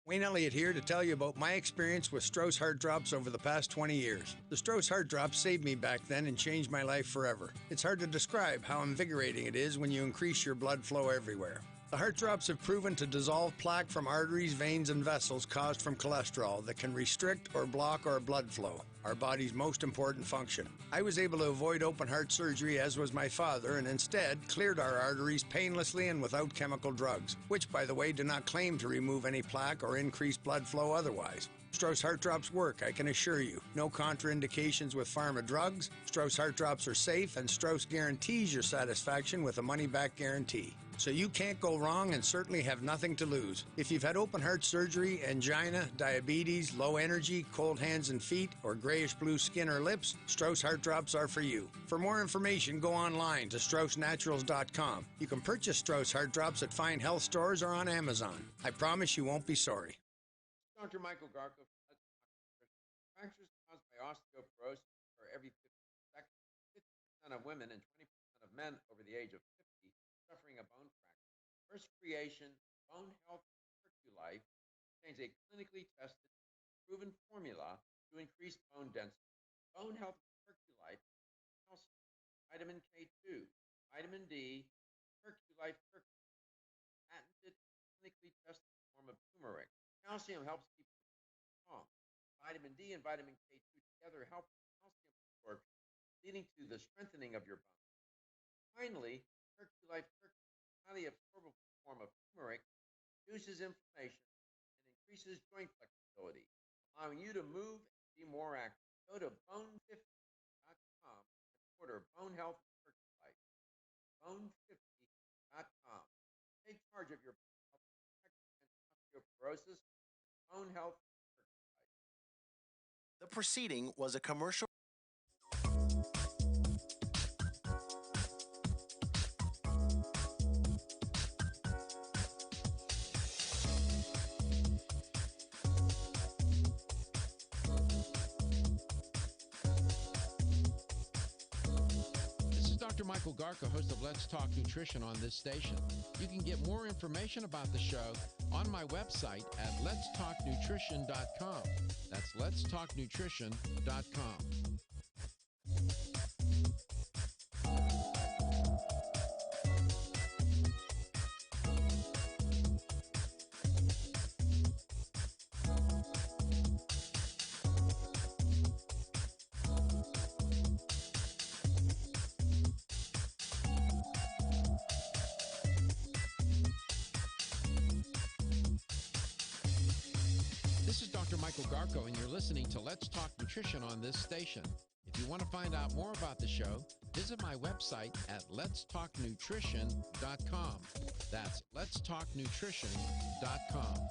Wayne Elliott here to tell you about my experience with Strauss Heart Drops over the past 20 years. The Strauss Heart Drops saved me back then and changed my life forever. It's hard to describe how invigorating it is when you increase your blood flow everywhere. The Heart Drops have proven to dissolve plaque from arteries, veins, and vessels caused from cholesterol that can restrict or block our blood flow, our body's most important function. I was able to avoid open heart surgery, as was my father, and instead cleared our arteries painlessly and without chemical drugs, which, by the way, do not claim to remove any plaque or increase blood flow otherwise. Strauss Heart Drops work, I can assure you. No contraindications with pharma drugs. Strauss Heart Drops are safe, and Strauss guarantees your satisfaction with a money-back guarantee. So you can't go wrong and certainly have nothing to lose. If you've had open heart surgery, angina, diabetes, low energy, cold hands and feet, or grayish-blue skin or lips, Strauss Heart Drops are for you. For more information, go online to StraussNaturals.com. You can purchase Strauss Heart Drops at fine health stores or on Amazon. I promise you won't be sorry. Dr. Michael Garko. Fractures caused by osteoporosis occur every 50 seconds. 50% of women and 20% of men over the age of 50 suffering a bone fracture. First Creation Bone Health Perculife contains a clinically tested, proven formula to increase bone density. Bone Health Perculife, calcium, vitamin K2, vitamin D, Perculife, patented, clinically tested form of turmeric. Calcium helps keep you strong. Vitamin D and vitamin K2 together help calcium absorption, leading to the strengthening of your bones. Finally, Perculife, highly absorbable form of turmeric, reduces inflammation and increases joint flexibility, allowing you to move and be more active. Go to bone50.com and order Bone Health Perculife. Bone50.com. Take charge of your bone health, protect against osteoporosis. Bone Health. The proceeding was a commercial. This is Dr. Michael Garko, host of Let's Talk Nutrition on this station. You can get more information about the show on my website at letstalknutrition.com. That's letstalknutrition.com. Michael Garko, and you're listening to Let's Talk Nutrition on this station. If you want to find out more about the show, visit my website at letstalknutrition.com. That's letstalknutrition.com.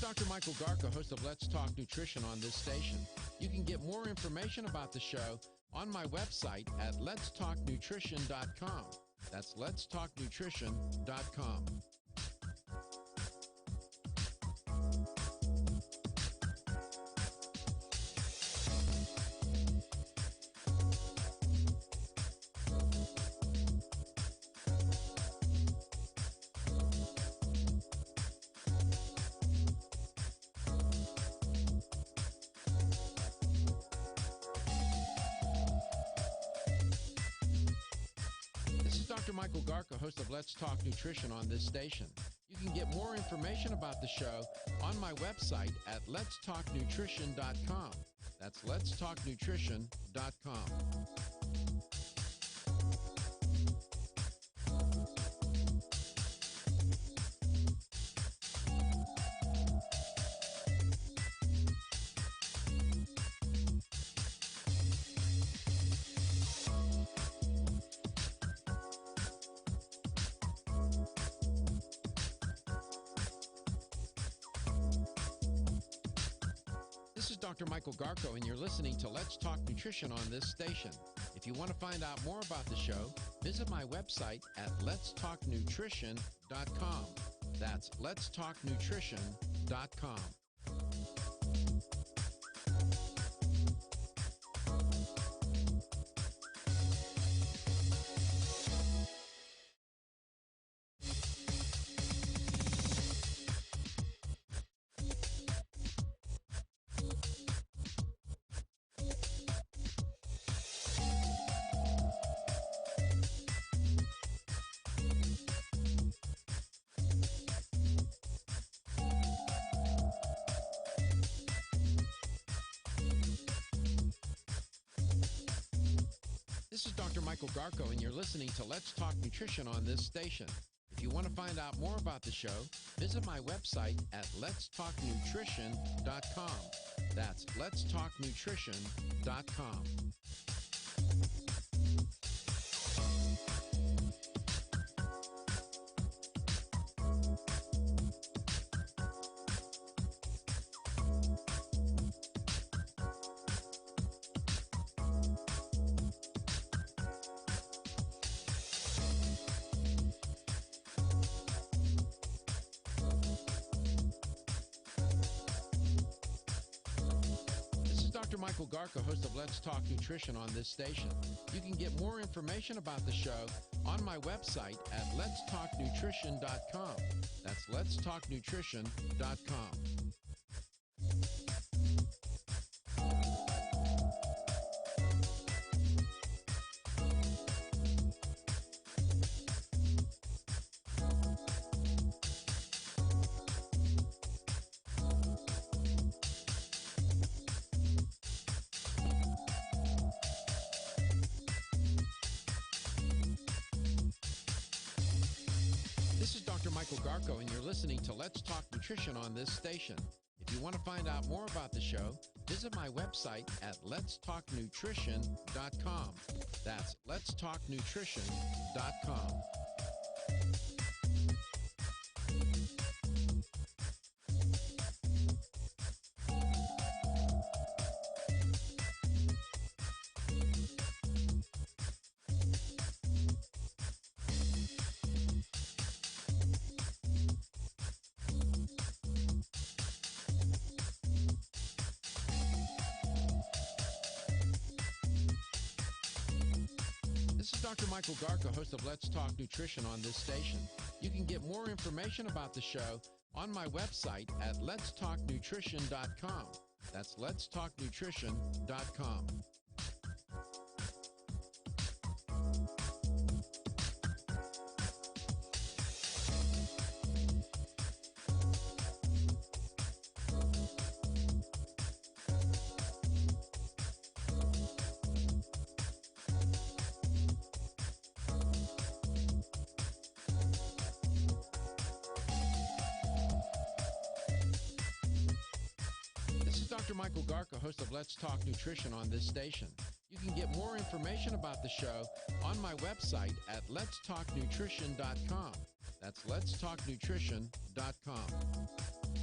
Dr. Michael Garko, host of Let's Talk Nutrition on this station. You can get more information about the show on my website at letstalknutrition.com. That's letstalknutrition.com. Dr. Michael Garko, host of Let's Talk Nutrition on this station. You can get more information about the show on my website at letstalknutrition.com. That's letstalknutrition.com. This is Dr. Michael Garko, and you're listening to Let's Talk Nutrition on this station. If you want to find out more about the show, visit my website at letstalknutrition.com. That's letstalknutrition.com. This is Dr. Michael Garko, and you're listening to Let's Talk Nutrition on this station. If you want to find out more about the show, visit my website at letstalknutrition.com. That's letstalknutrition.com. Michael Garko, host of Let's Talk Nutrition on this station. You can get more information about the show on my website at letstalknutrition.com. That's letstalknutrition.com. Michael Garko, and you're listening to Let's Talk Nutrition on this station. If you want to find out more about the show, visit my website at letstalknutrition.com. That's letstalknutrition.com. Dr. Michael Garko, host of Let's Talk Nutrition on this station. You can get more information about the show on my website at letstalknutrition.com. That's letstalknutrition.com. Dr. Michael Garko, host of Let's Talk Nutrition on this station. You can get more information about the show on my website at letstalknutrition.com. That's letstalknutrition.com.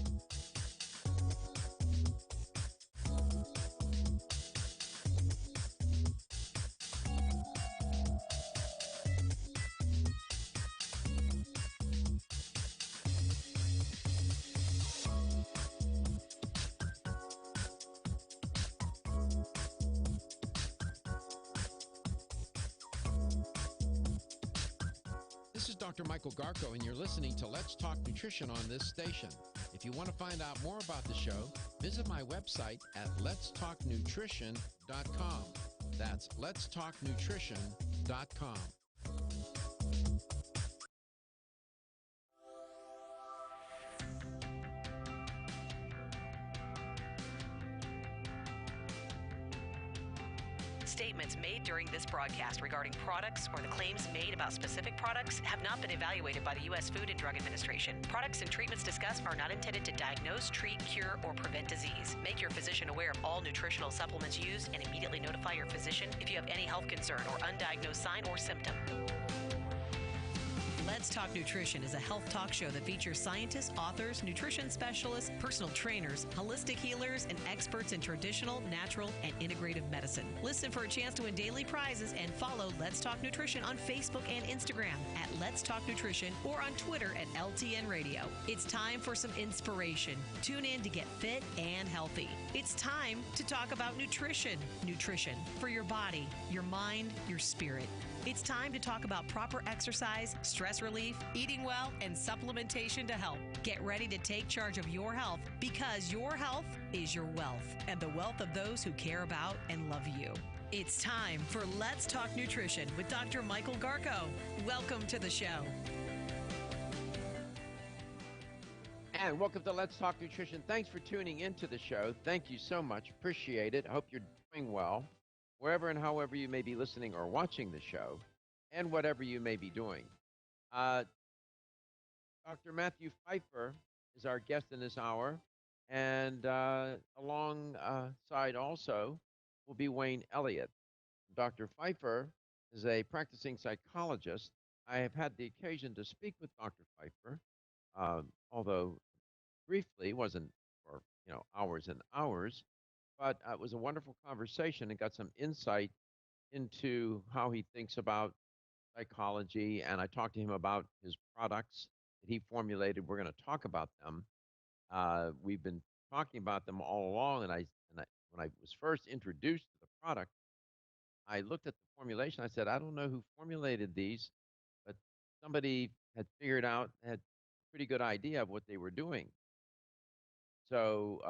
This is Dr. Michael Garko, and you're listening to Let's Talk Nutrition on this station. If you want to find out more about the show, visit my website at letstalknutrition.com. That's letstalknutrition.com. Statements made during this broadcast regarding products or the claims made about specific products have not been evaluated by the U.S. Food and Drug Administration. Products and treatments discussed are not intended to diagnose, treat, cure, or prevent disease. Make your physician aware of all nutritional supplements used and immediately notify your physician if you have any health concern or undiagnosed sign or symptom. Let's Talk Nutrition is a health talk show that features scientists, authors, nutrition specialists, personal trainers, holistic healers, and experts in traditional, natural, and integrative medicine. Listen for a chance to win daily prizes and follow Let's Talk Nutrition on Facebook and Instagram at Let's Talk Nutrition or on Twitter at LTN Radio. It's time for some inspiration. Tune in to get fit and healthy. It's time to talk about nutrition. Nutrition for your body, your mind, your spirit. It's time to talk about proper exercise, stress relief, eating well, and supplementation to help. Get ready to take charge of your health because your health is your wealth and the wealth of those who care about and love you. It's time for Let's Talk Nutrition with Dr. Michael Garko. Welcome to the show. And welcome to Let's Talk Nutrition. Thanks for tuning into the show. Thank you so much. Appreciate it. I hope you're doing well. wherever and however you may be listening or watching the show, and whatever you may be doing. Dr. Matthew Pfeiffer is our guest in this hour, and alongside also will be Wayne Elliott. Dr. Pfeiffer is a practicing psychologist. I have had the occasion to speak with Dr. Pfeiffer, although briefly, wasn't for hours and hours, but it was a wonderful conversation and got some insight into how he thinks about psychology. And I talked to him about his products that he formulated. We're going to talk about them. We've been talking about them all along, and when I was first introduced to the product, I looked at the formulation. I said, I don't know who formulated these, but somebody had figured out, had a pretty good idea of what they were doing. So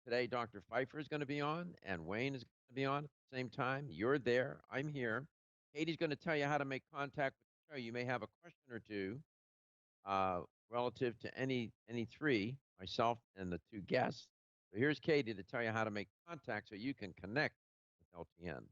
today, Dr. Pfeiffer is going to be on, and Wayne is going to be on at the same time. You're there. I'm here. Katie's going to tell you how to make contact with the show. You may have a question or two relative to any three, myself and the two guests. So here's Katie to tell you how to make contact so you can connect with LTN.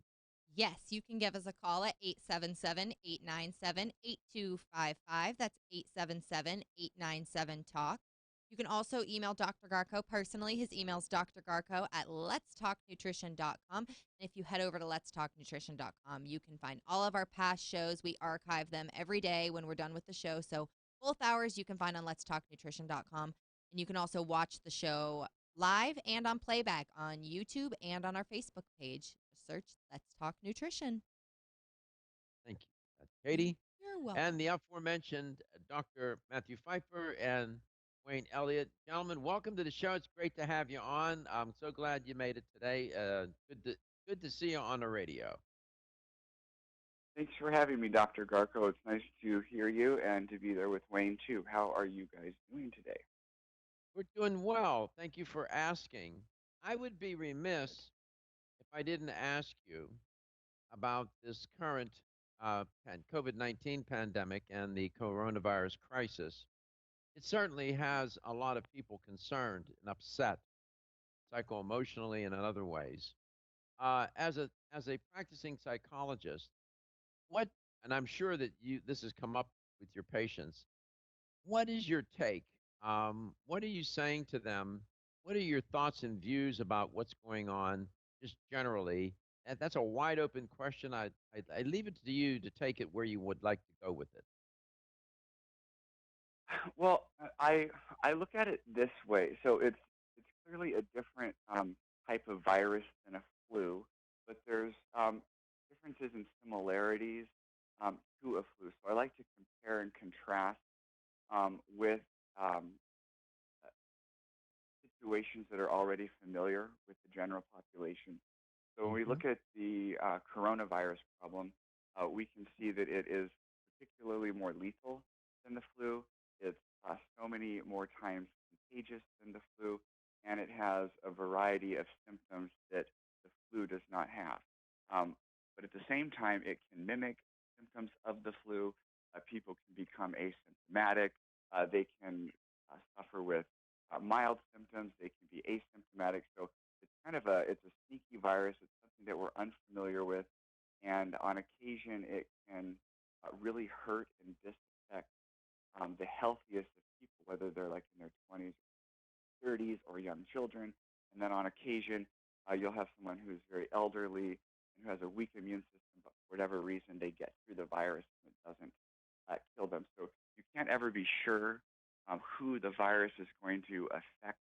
Yes, you can give us a call at 877-897-8255. That's 877-897-TALK. You can also email Dr. Garko personally. His email is drgarko@letstalknutrition.com. And if you head over to letstalknutrition.com, you can find all of our past shows. We archive them every day when we're done with the show. So both hours you can find on letstalknutrition.com. And you can also watch the show live and on playback on YouTube and on our Facebook page. Just search Let's Talk Nutrition. Thank you, Katie. You're welcome. And the aforementioned Dr. Matthew Pfeiffer and Wayne Elliott. Gentlemen, welcome to the show. It's great to have you on. I'm so glad you made it today. Good to see you on the radio. Thanks for having me, Dr. Garko. It's nice to hear you and to be there with Wayne, too. How are you guys doing today? We're doing well. Thank you for asking. I would be remiss if I didn't ask you about this current COVID-19 pandemic and the coronavirus crisis. It certainly has a lot of people concerned and upset, psycho-emotionally and in other ways. As a practicing psychologist, and I'm sure that this has come up with your patients, what is your take? What are you saying to them? What are your thoughts and views about what's going on, just generally? And that's a wide open question. I leave it to you to take it where you would like to go with it. Well, I look at it this way. So it's clearly a different type of virus than a flu, but there's differences and similarities to a flu. So I like to compare and contrast with situations that are already familiar with the general population. So when we look at the coronavirus problem, we can see that it is particularly more lethal than the flu. It's so many more times contagious than the flu, and it has a variety of symptoms that the flu does not have. But at the same time, it can mimic symptoms of the flu. People can become asymptomatic. They can suffer with mild symptoms. They can be asymptomatic. So it's kind of it's a sneaky virus. It's something that we're unfamiliar with, and on occasion it can really hurt and disaffect the healthiest of people, whether they're like in their 20s, 30s, or young children. And then on occasion, you'll have someone who's very elderly and who has a weak immune system, but for whatever reason, they get through the virus and it doesn't kill them. So you can't ever be sure who the virus is going to affect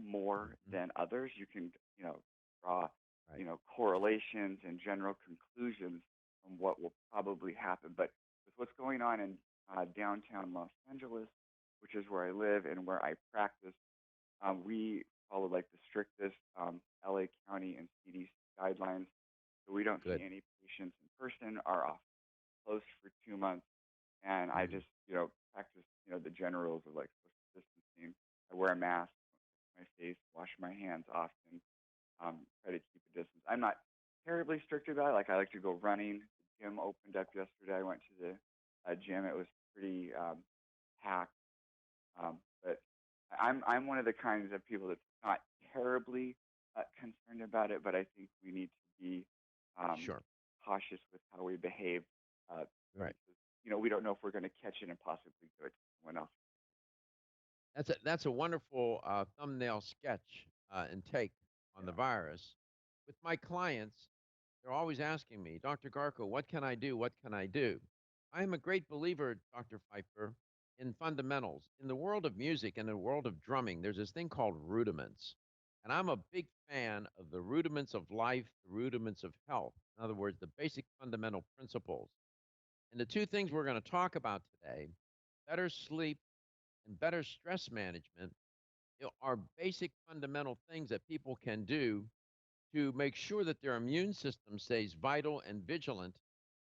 more than others. You can, draw, correlations and general conclusions from what will probably happen. But with what's going on in downtown Los Angeles, which is where I live and where I practice, we follow like the strictest LA County and CDC guidelines. So we don't see any patients in person, are off closed for 2 months. And I just, practice, the general rules of like social distancing. I wear a mask, my face, wash my hands often, try to keep a distance. I'm not terribly strict about it. Like I like to go running. The gym opened up yesterday. I went to the gym. It was pretty packed. But I'm one of the kinds of people that's not terribly concerned about it, but I think we need to be Sure. cautious with how we behave. Right. We don't know if we're going to catch it and possibly do it to someone else. That's a wonderful thumbnail sketch and take on the virus. With my clients, they're always asking me, Dr. Garko, what can I do? What can I do? I am a great believer, Dr. Pfeiffer, in fundamentals. In the world of music and the world of drumming, there's this thing called rudiments. And I'm a big fan of the rudiments of life, the rudiments of health. In other words, the basic fundamental principles. And the two things we're going to talk about today, better sleep and better stress management, are basic fundamental things that people can do to make sure that their immune system stays vital and vigilant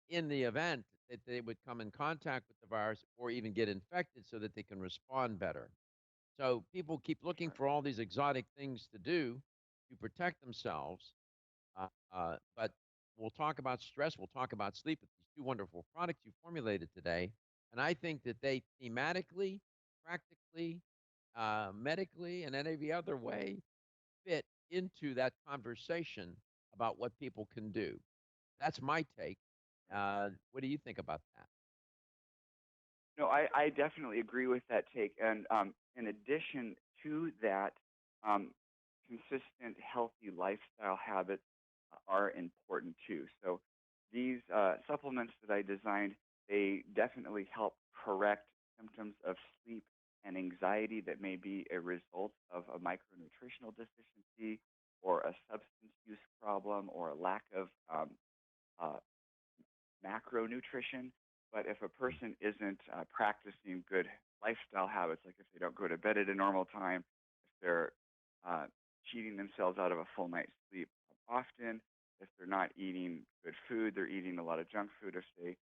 in the event that they would come in contact with the virus or even get infected so that they can respond better. So people keep looking for all these exotic things to do to protect themselves. But we'll talk about stress. We'll talk about sleep with these two wonderful products you formulated today. And I think that they thematically, practically, medically, and in every other way fit into that conversation about what people can do. That's my take. What do you think about that? No, I definitely agree with that take. And in addition to that, consistent, healthy lifestyle habits are important too. So these supplements that I designed, they definitely help correct symptoms of sleep and anxiety that may be a result of a micronutritional deficiency or a substance use problem or a lack of macronutrition. But if a person isn't practicing good lifestyle habits, like if they don't go to bed at a normal time, if they're cheating themselves out of a full night's sleep often, if they're not eating good food, they're eating a lot of junk food, if they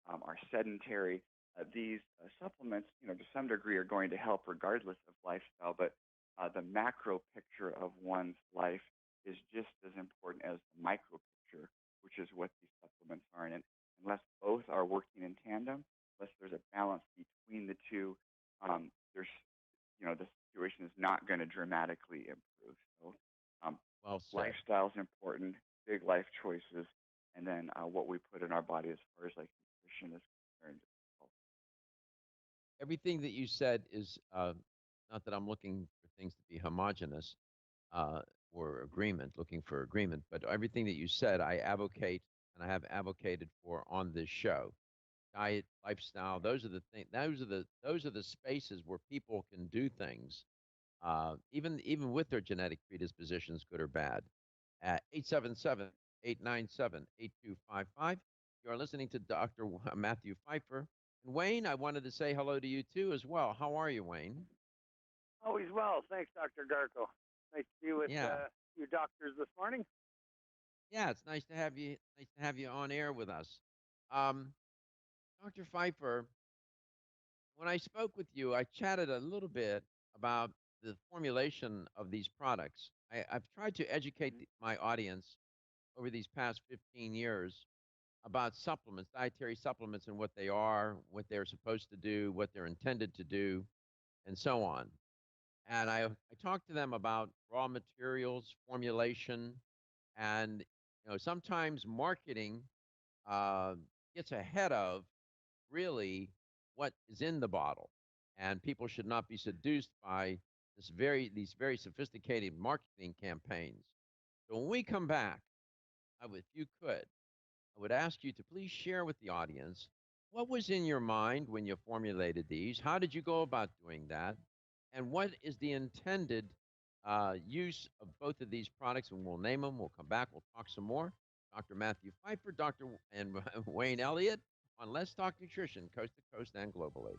are sedentary, these supplements, to some degree are going to help regardless of lifestyle, but the macro picture of one's life is just as important as the micro picture, which is what these supplements are. And unless both are working in tandem, unless there's a balance between the two, there's, the situation is not going to dramatically improve. So lifestyle is important, big life choices, and then what we put in our body as far as like nutrition is concerned. Everything that you said is not that I'm looking for things to be homogenous or looking for agreement, but everything that you said, I advocate and I have advocated for on this show. Diet, lifestyle, those are the things. Those are the spaces where people can do things, even with their genetic predispositions, good or bad. At 877-897-8255. You are listening to Dr. Matthew Pfeiffer. And Wayne, I wanted to say hello to you too as well. How are you, Wayne? Always well. Thanks, Dr. Garko. Nice to be with you doctors this morning. Yeah, it's nice to have you. Nice to have you on air with us, Dr. Pfeiffer. When I spoke with you, I chatted a little bit about the formulation of these products. I've tried to educate my audience over these past 15 years about supplements, dietary supplements, and what they are, what they're supposed to do, what they're intended to do, and so on. And I talked to them about raw materials, formulation, and sometimes marketing gets ahead of really what is in the bottle, and people should not be seduced by these very sophisticated marketing campaigns. So when we come back, if you could, I would ask you to please share with the audience what was in your mind when you formulated these. How did you go about doing that? And what is the intended use of both of these products? And we'll name them. We'll come back. We'll talk some more. Dr. Matthew Pfeiffer, Dr. and Wayne Elliott on Let's Talk Nutrition, coast to coast and globally.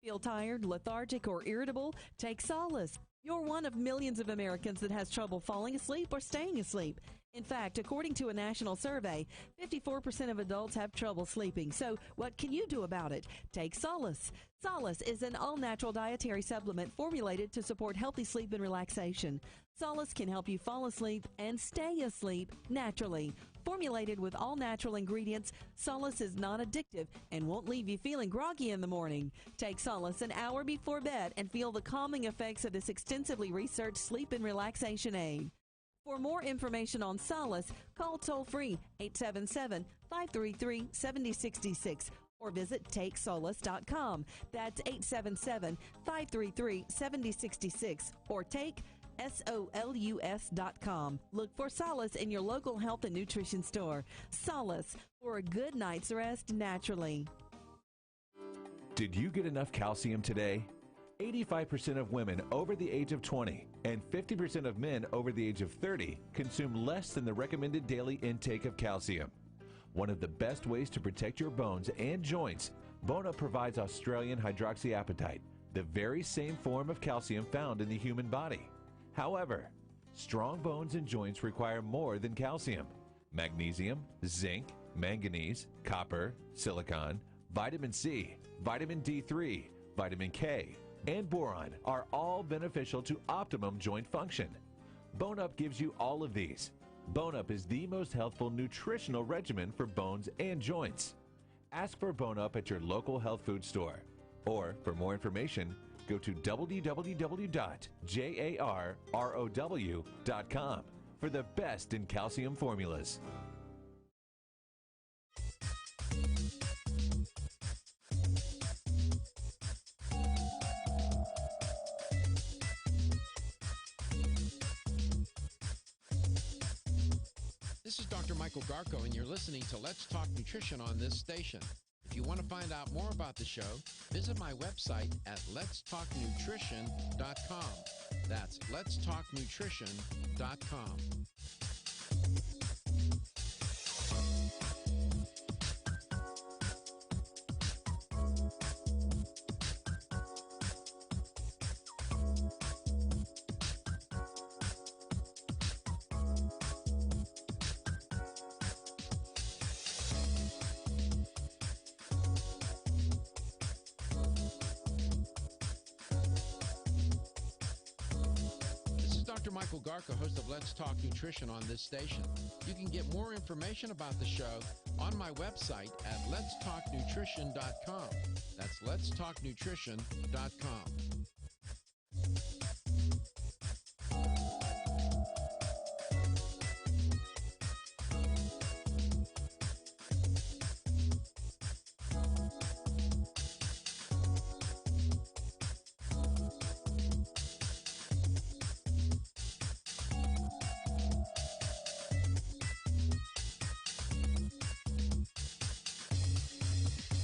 Feel tired, lethargic, or irritable? Take solace. You're one of millions of Americans that has trouble falling asleep or staying asleep. In fact, according to a national survey, 54% of adults have trouble sleeping. So what can you do about it? Take Solace. Solace is an all-natural dietary supplement formulated to support healthy sleep and relaxation. Solace can help you fall asleep and stay asleep naturally. Formulated with all natural ingredients, Solace is not addictive and won't leave you feeling groggy in the morning. Take Solace an hour before bed and feel the calming effects of this extensively researched sleep and relaxation aid. For more information on Solace, call toll-free 877-533-7066 or visit takesolace.com. That's 877-533-7066 or take SOLUS.com. Look for Solace in your local health and nutrition store. Solace, for a good night's rest naturally. Did you get enough calcium today? 85% of women over the age of 20 and 50% of men over the age of 30 consume less than the recommended daily intake of calcium. One of the best ways to protect your bones and joints, Bone Up provides Australian hydroxyapatite, the very same form of calcium found in the human body. However, strong bones and joints require more than calcium. Magnesium, zinc, manganese, copper, silicon, vitamin C, vitamin D3, vitamin K, and boron are all beneficial to optimum joint function. Bone Up gives you all of these. Bone Up is the most healthful nutritional regimen for bones and joints. Ask for Bone Up at your local health food store. Or, for more information, go to www.jarrow.com for the best in calcium formulas. This is Dr. Michael Garko, and you're listening to Let's Talk Nutrition on this station. If you want to find out more about the show, visit my website at letstalknutrition.com. That's letstalknutrition.com. Dr. Michael Garko, host of Let's Talk Nutrition on this station. You can get more information about the show on my website at letstalknutrition.com. That's letstalknutrition.com.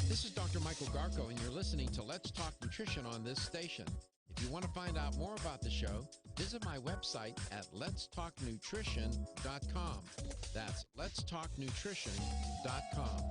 This is Dr. Michael Garko, and you're listening to Let's Talk Nutrition on this station. If you want to find out more about the show, visit my website at letstalknutrition.com. That's letstalknutrition.com.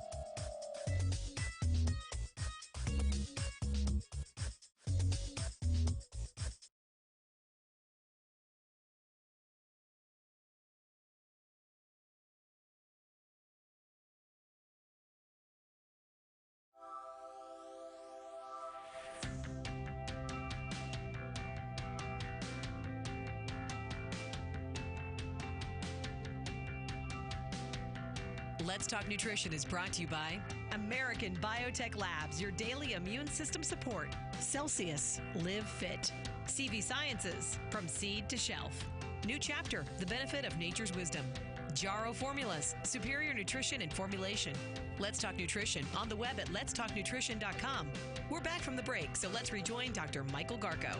Let's Talk Nutrition is brought to you by American Biotech Labs, your daily immune system support. Celsius, live fit. CV Sciences, from seed to shelf. New Chapter, the benefit of nature's wisdom. Jarrow Formulas, superior nutrition and formulation. Let's Talk Nutrition on the web at letstalknutrition.com. We're back from the break, so let's rejoin Dr. Michael Garko.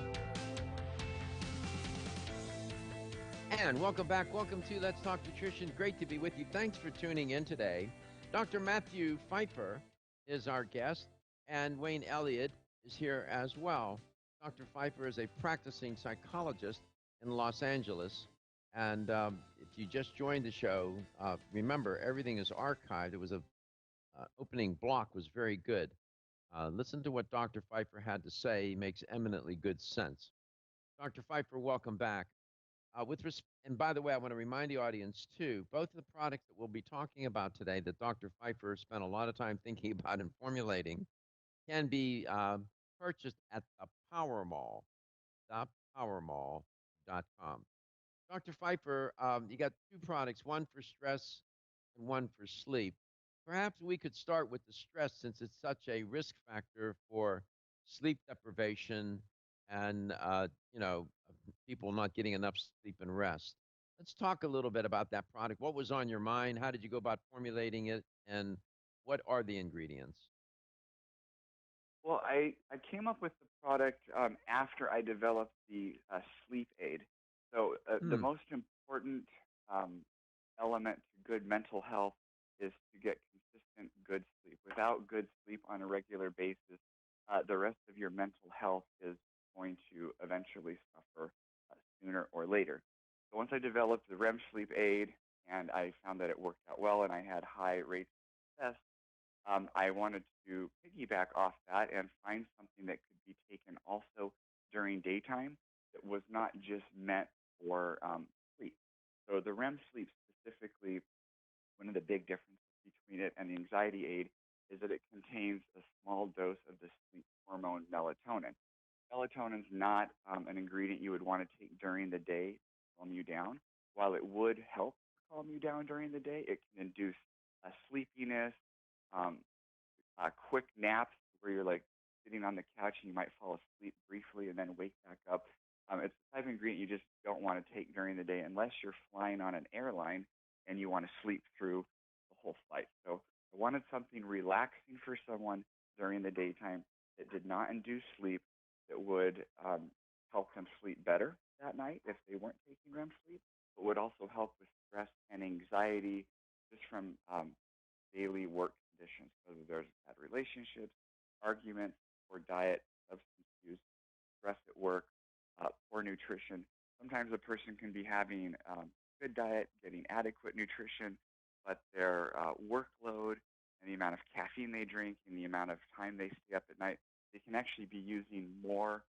And welcome back. Welcome to Let's Talk Nutrition. Great to be with you. Thanks for tuning in today. Dr. Matthew Pfeiffer is our guest, and Wayne Elliott is here as well. Dr. Pfeiffer is a practicing psychologist in Los Angeles. And if you just joined the show, remember, everything is archived. It was opening block was very good. Listen to what Dr. Pfeiffer had to say. He makes eminently good sense. Dr. Pfeiffer, welcome back. And by the way, I want to remind the audience, too, both of the products that we'll be talking about today that Dr. Pfeiffer spent a lot of time thinking about and formulating can be purchased at the Power Mall, thepowermall.com. Dr. Pfeiffer, you got two products, one for stress and one for sleep. Perhaps we could start with the stress since it's such a risk factor for sleep deprivation and, people not getting enough sleep and rest. Let's talk a little bit about that product. What was on your mind? How did you go about formulating it? And what are the ingredients? Well, I came up with the product after I developed the sleep aid. So the Hmm. most important um, element to good mental health is to get consistent good sleep. Without good sleep on a regular basis, the rest of your mental health is going to eventually suffer sooner or later. So once I developed the REM sleep aid and I found that it worked out well and I had high rates of success, I wanted to piggyback off that and find something that could be taken also during daytime that was not just meant for sleep. So the REM sleep specifically, one of the big differences between it and the anxiety aid is that it contains a small dose of the sleep hormone melatonin. Melatonin is not an ingredient you would want to take during the day to calm you down. While it would help calm you down during the day, it can induce sleepiness, um, quick naps where you're like sitting on the couch and you might fall asleep briefly and then wake back up. It's the type of ingredient you just don't want to take during the day unless you're flying on an airline and you want to sleep through the whole flight. So I wanted something relaxing for someone during the daytime that did not induce sleep, that would help them sleep better that night if they weren't taking REM sleep, but would also help with stress and anxiety just from daily work conditions, whether there's bad relationships, arguments, or diet, substance use, stress at work, poor nutrition. Sometimes a person can be having good diet, getting adequate nutrition, but their workload and the amount of caffeine they drink and the amount of time they stay up at night, they can actually be using more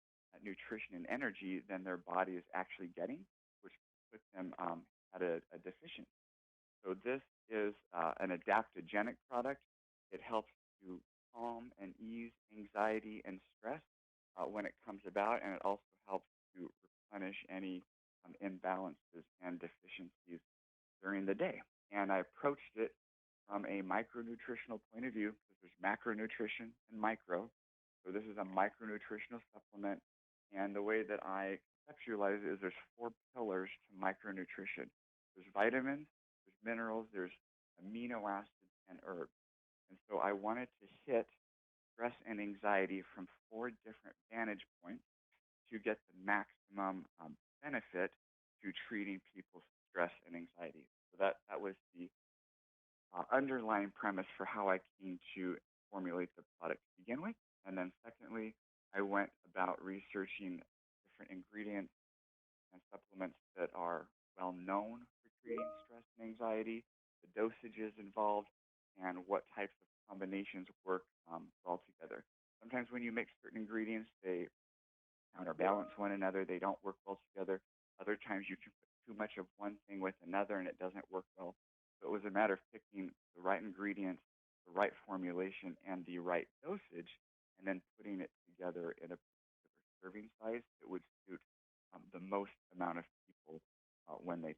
nutrition and energy than their body is actually getting, which puts them at a deficiency. So this is an adaptogenic product. It helps to calm and ease anxiety and stress when it comes about, and it also helps to replenish any imbalances and deficiencies during the day. And I approached it from a micronutritional point of view because there's macronutrition and micro. So this is a micronutritional supplement, and the way that I conceptualize it is there's four pillars to micronutrition. There's vitamins, there's minerals, there's amino acids, and herbs. And so I wanted to hit stress and anxiety from four different vantage points to get the maximum benefit to treating people's stress and anxiety. So that was the underlying premise for how I came to formulate the product to begin with. And then secondly, I went about researching different ingredients and supplements that are well known for treating stress and anxiety, the dosages involved, and what types of combinations work well together. Sometimes when you mix certain ingredients, they counterbalance one another. They don't work well together. Other times you can put too much of one thing with another and it doesn't work well. So it was a matter of picking the right ingredients, the right formulation, and the right dosage, and then putting it together in a particular serving size that would suit the most amount of people when they.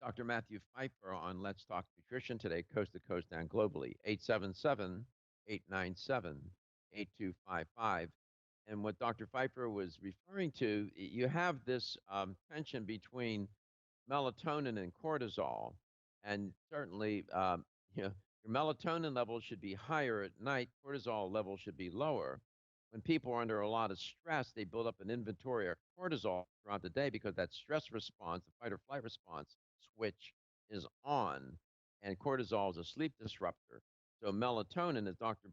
Dr. Matthew Pfeiffer on Let's Talk Nutrition today, coast to coast and globally, 877-897-8255. And what Dr. Pfeiffer was referring to, you have this tension between melatonin and cortisol. And certainly, your melatonin levels should be higher at night, cortisol levels should be lower. When people are under a lot of stress, they build up an inventory of cortisol throughout the day because that stress response, the fight or flight response switch is on, and cortisol is a sleep disruptor. So melatonin, as Dr.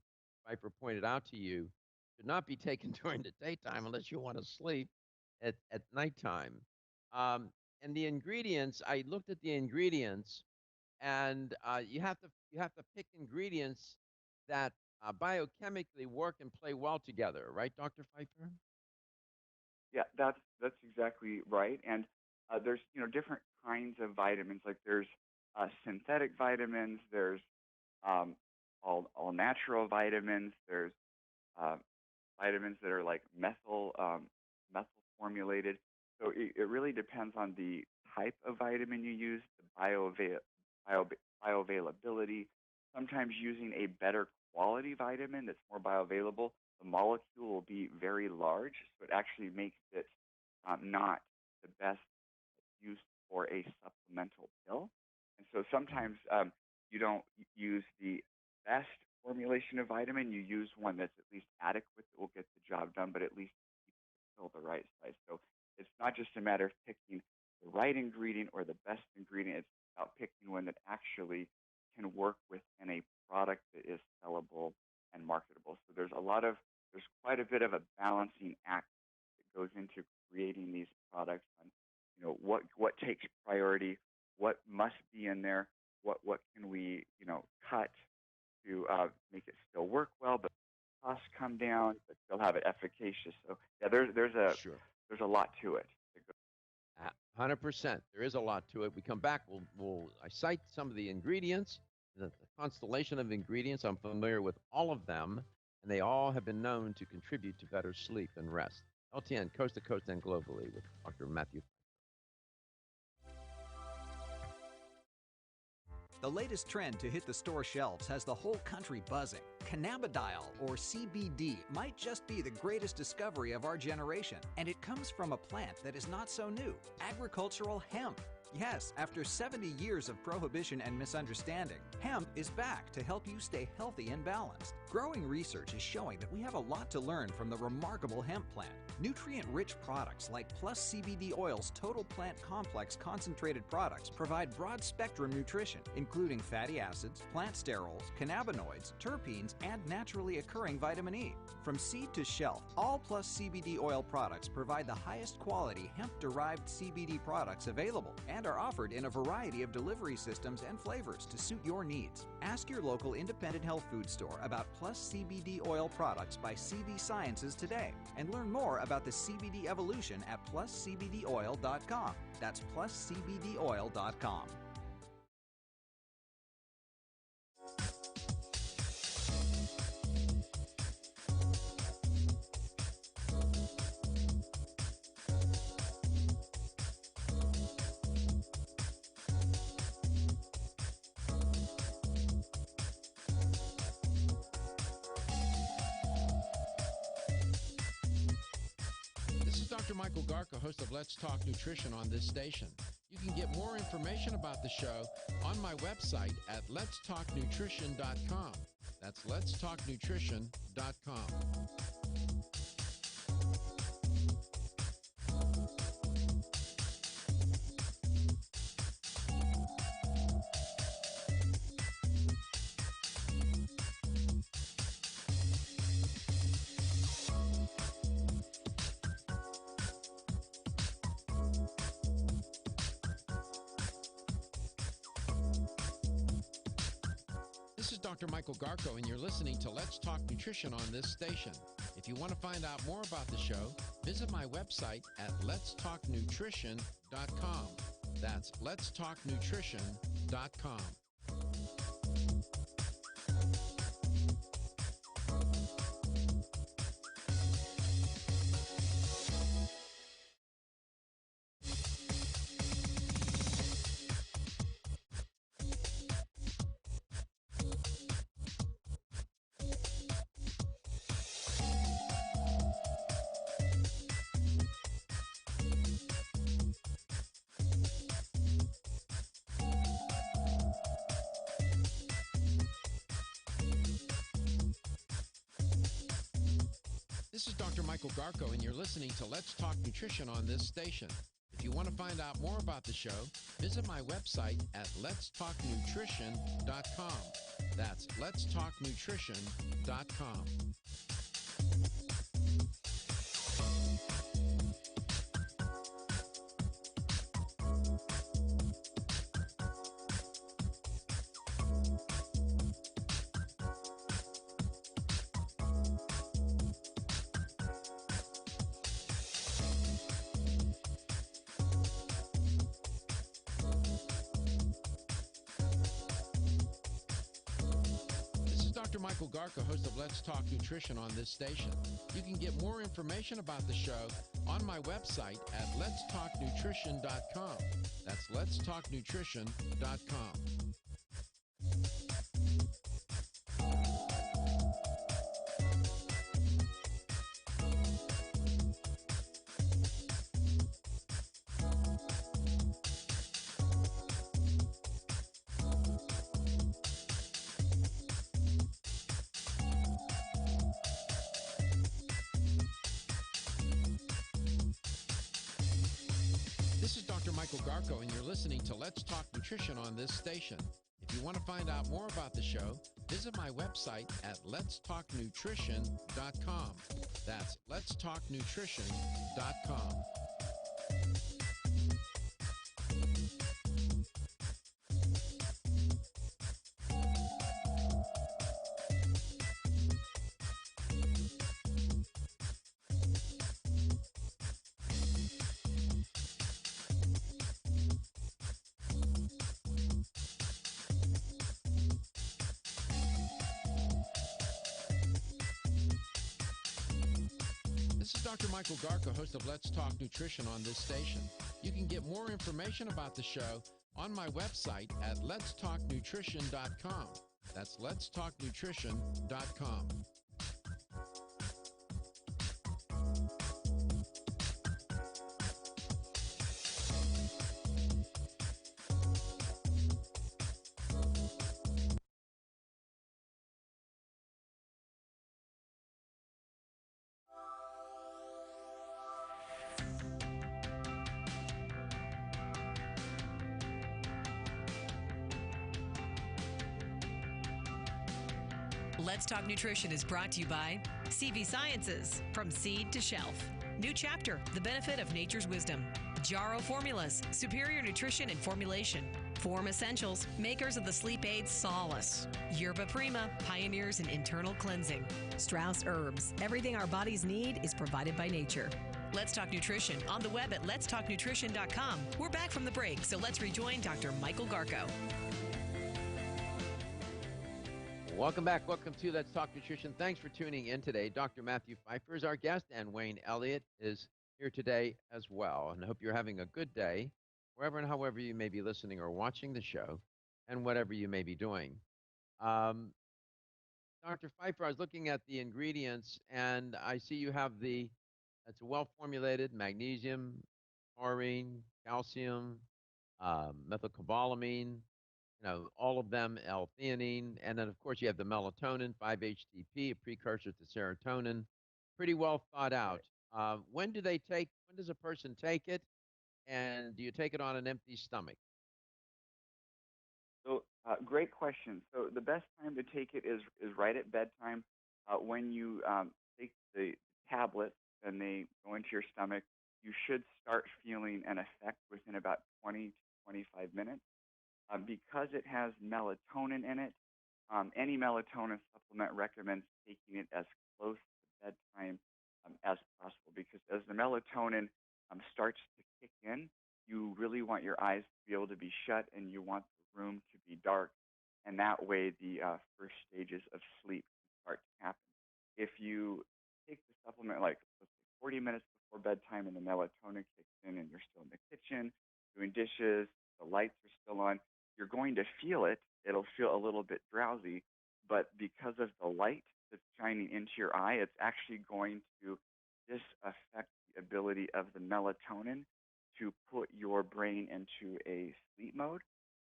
Pfeiffer pointed out to you, should not be taken during the daytime unless you want to sleep at nighttime. Um, and the ingredients, I looked at the ingredients, and you have to pick ingredients that biochemically work and play well together, right, Dr. Pfeiffer? Yeah, that's exactly right. And there's different kinds of vitamins. Like there's synthetic vitamins. There's all natural vitamins. There's uh, vitamins that are like methyl formulated. So it really depends on the type of vitamin you use, the bioavailability. Sometimes using a better quality vitamin that's more bioavailable, the molecule will be very large, so it actually makes it not the best use for a supplemental pill. And so sometimes you don't use the best formulation of vitamin. You use one that's at least adequate that will get the job done, but at least keep the pill the right size. So it's not just a matter of picking the right ingredient or the best ingredient. It's about picking one that actually can work within a product that is sellable and marketable. So there's quite a bit of a balancing act that goes into creating these products on, what takes priority, what must be in there, what can we, cut to make it still work well, but costs come down, but still have it efficacious. So yeah, there's a lot to it. 100%. There is a lot to it. We come back. I cite some of the ingredients, the constellation of ingredients. I'm familiar with all of them, and they all have been known to contribute to better sleep and rest. LTN, coast to coast and globally with Dr. Matthew. The latest trend to hit the store shelves has the whole country buzzing. Cannabidiol, or CBD, might just be the greatest discovery of our generation, and it comes from a plant that is not so new, agricultural hemp. Yes, after 70 years of prohibition and misunderstanding, hemp is back to help you stay healthy and balanced. Growing research is showing that we have a lot to learn from the remarkable hemp plant. Nutrient-rich products like Plus CBD Oil's Total Plant Complex concentrated products provide broad-spectrum nutrition, including fatty acids, plant sterols, cannabinoids, terpenes, and naturally occurring vitamin E. From seed to shelf, all Plus CBD Oil products provide the highest quality hemp-derived CBD products available and are offered in a variety of delivery systems and flavors to suit your needs. Ask your local independent health food store about Plus CBD Oil products by CV Sciences today and learn more about the CBD evolution at pluscbdoil.com. That's pluscbdoil.com. Dr. Michael Garko, host of Let's Talk Nutrition on this station. You can get more information about the show on my website at letstalknutrition.com. That's letstalknutrition.com. This is Dr. Michael Garko, and you're listening to Let's Talk Nutrition on this station. If you want to find out more about the show, visit my website at letstalknutrition.com. That's letstalknutrition.com. This is Dr. Michael Garko, and you're listening to Let's Talk Nutrition on this station. If you want to find out more about the show, visit my website at letstalknutrition.com. That's letstalknutrition.com. Dr. Michael Garko, host of Let's Talk Nutrition on this station. You can get more information about the show on my website at letstalknutrition.com. That's letstalknutrition.com. This is Dr. Michael Garko, and you're listening to Let's Talk Nutrition on this station. If you want to find out more about the show, visit my website at letstalknutrition.com. That's letstalknutrition.com. This is Dr. Michael Garko, host of Let's Talk Nutrition on this station. You can get more information about the show on my website at letstalknutrition.com. That's letstalknutrition.com. Let's Talk Nutrition is brought to you by CV Sciences, from seed to shelf. New Chapter, the benefit of nature's wisdom. Jarrow Formulas, superior nutrition and formulation. Form Essentials, makers of the sleep aid Solace. Yerba Prima, pioneers in internal cleansing. Strauss Herbs, everything our bodies need is provided by nature. Let's Talk Nutrition on the web at letstalknutrition.com. We're back from the break, so let's rejoin Dr. Michael Garko. Welcome back. Welcome to Let's Talk Nutrition. Thanks for tuning in today. Dr. Matthew Pfeiffer is our guest, and Wayne Elliott is here today as well. And I hope you're having a good day, wherever and however you may be listening or watching the show, and whatever you may be doing. Dr. Pfeiffer, I was looking at the ingredients, and I see you have it's a well-formulated magnesium, taurine, calcium, methylcobalamin, all of them, L-theanine, and then, of course, you have the melatonin, 5-HTP, a precursor to serotonin. Pretty well thought out. When does a person take it, and do you take it on an empty stomach? So, great question. So, the best time to take it is right at bedtime. When you take the tablet and they go into your stomach, you should start feeling an effect within about 20 to 25 minutes. Because it has melatonin in it, any melatonin supplement recommends taking it as close to bedtime as possible, because as the melatonin starts to kick in, you really want your eyes to be able to be shut, and you want the room to be dark, and that way the first stages of sleep can start to happen. If you take the supplement like, let's say, 40 minutes before bedtime and the melatonin kicks in and you're still in the kitchen doing dishes, the lights are still on, you're going to feel it. It'll feel a little bit drowsy, but because of the light that's shining into your eye, it's actually going to disaffect the ability of the melatonin to put your brain into a sleep mode.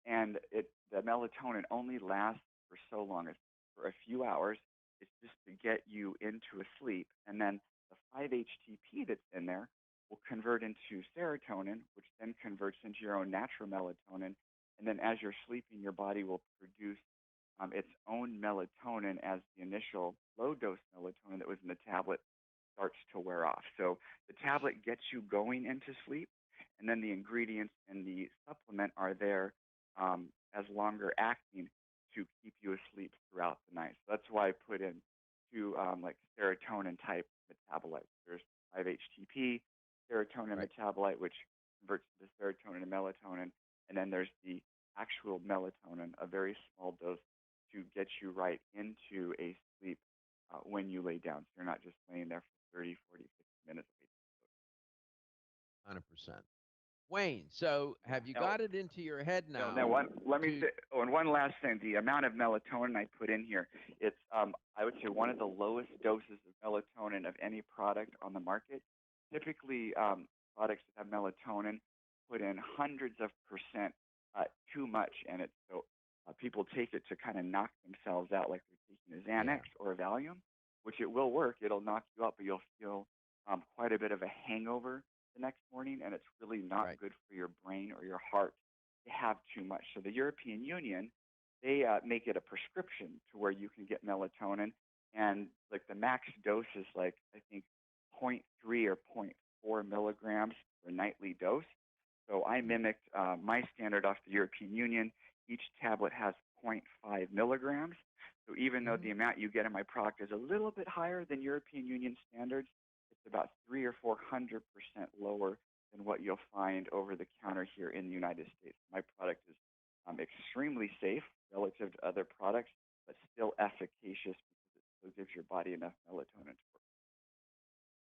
And the melatonin only lasts for so long, it's for a few hours. It's just to get you into a sleep. And then the 5-HTP that's in there will convert into serotonin, which then converts into your own natural melatonin. And then as you're sleeping, your body will produce its own melatonin as the initial low-dose melatonin that was in the tablet starts to wear off. So the tablet gets you going into sleep, and then the ingredients in the supplement are there as longer acting to keep you asleep throughout the night. So that's why I put in two like serotonin-type metabolites. There's 5-HTP, serotonin metabolite, which converts into serotonin and melatonin. And then there's the actual melatonin, a very small dose to get you right into a sleep when you lay down. So you're not just laying there for 30, 40, 50 minutes. 100%. Wayne, so have you No. got it into your head now? No, let me say, and one last thing, the amount of melatonin I put in here, it's, I would say, one of the lowest doses of melatonin of any product on the market. Typically, products that have melatonin put in hundreds of percent too much in it. So people take it to kind of knock themselves out like they're taking a Xanax or a Valium, which it will work. It'll knock you out, but you'll feel quite a bit of a hangover the next morning, and it's really not good for your brain or your heart to have too much. So the European Union, they make it a prescription to where you can get melatonin, and like the max dose is like, I think, 0.3 or 0.4 milligrams for a nightly dose. So I mimicked my standard off the European Union. Each tablet has 0.5 milligrams. So even though the amount you get in my product is a little bit higher than European Union standards, it's about 300 or 400% lower than what you'll find over the counter here in the United States. My product is extremely safe relative to other products, but still efficacious because it still gives your body enough melatonin to work.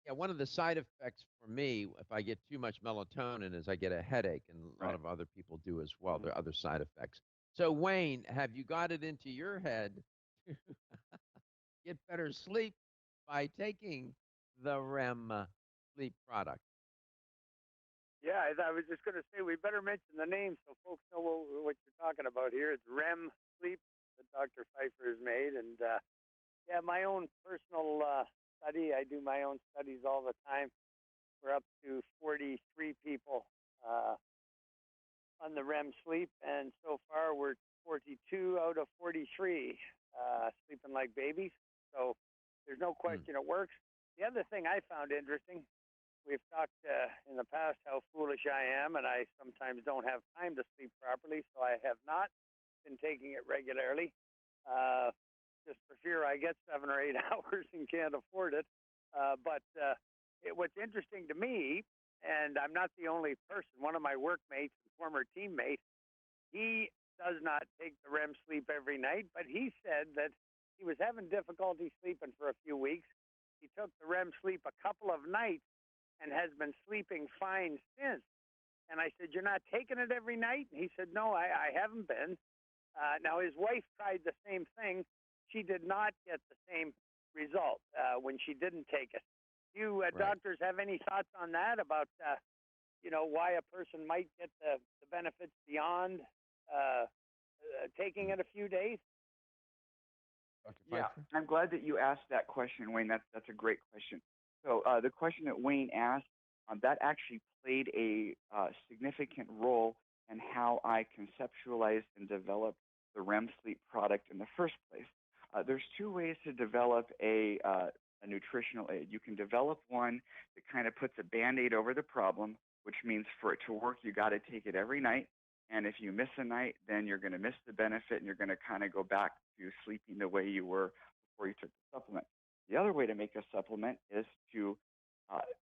Yeah, one of the side effects for me, if I get too much melatonin, is I get a headache, and a lot of other people do as well. There are other side effects. So, Wayne, have you got it into your head to get better sleep by taking the REM sleep product? Yeah, I was just going to say we better mention the name so folks know what you're talking about here. It's REM sleep that Dr. Pfeiffer has made. And, yeah, my own personal study, I do my own studies all the time. We're up to 43 people on the REM sleep, and so far we're 42 out of 43 sleeping like babies. So there's no question it works. The other thing I found interesting, we've talked in the past how foolish I am, and I sometimes don't have time to sleep properly, so I have not been taking it regularly, just for fear I get 7 or 8 hours and can't afford it. But what's interesting to me, and I'm not the only person, one of my workmates and former teammate, he does not take the REM sleep every night, but he said that he was having difficulty sleeping for a few weeks. He took the REM sleep a couple of nights and has been sleeping fine since. And I said, "You're not taking it every night?" And he said, "No, I haven't been." Now, his wife tried the same thing. She did not get the same result when she didn't take it. Do you doctors have any thoughts on that about, why a person might get the benefits beyond taking it a few days? Yeah, I'm glad that you asked that question, Wayne. That's a great question. So the question that Wayne asked, that actually played a significant role in how I conceptualized and developed the REM sleep product in the first place. There's 2 ways to develop a nutritional aid. You can develop one that kind of puts a Band-Aid over the problem, which means for it to work, you got to take it every night. And if you miss a night, then you're going to miss the benefit, and you're going to kind of go back to sleeping the way you were before you took the supplement. The other way to make a supplement is to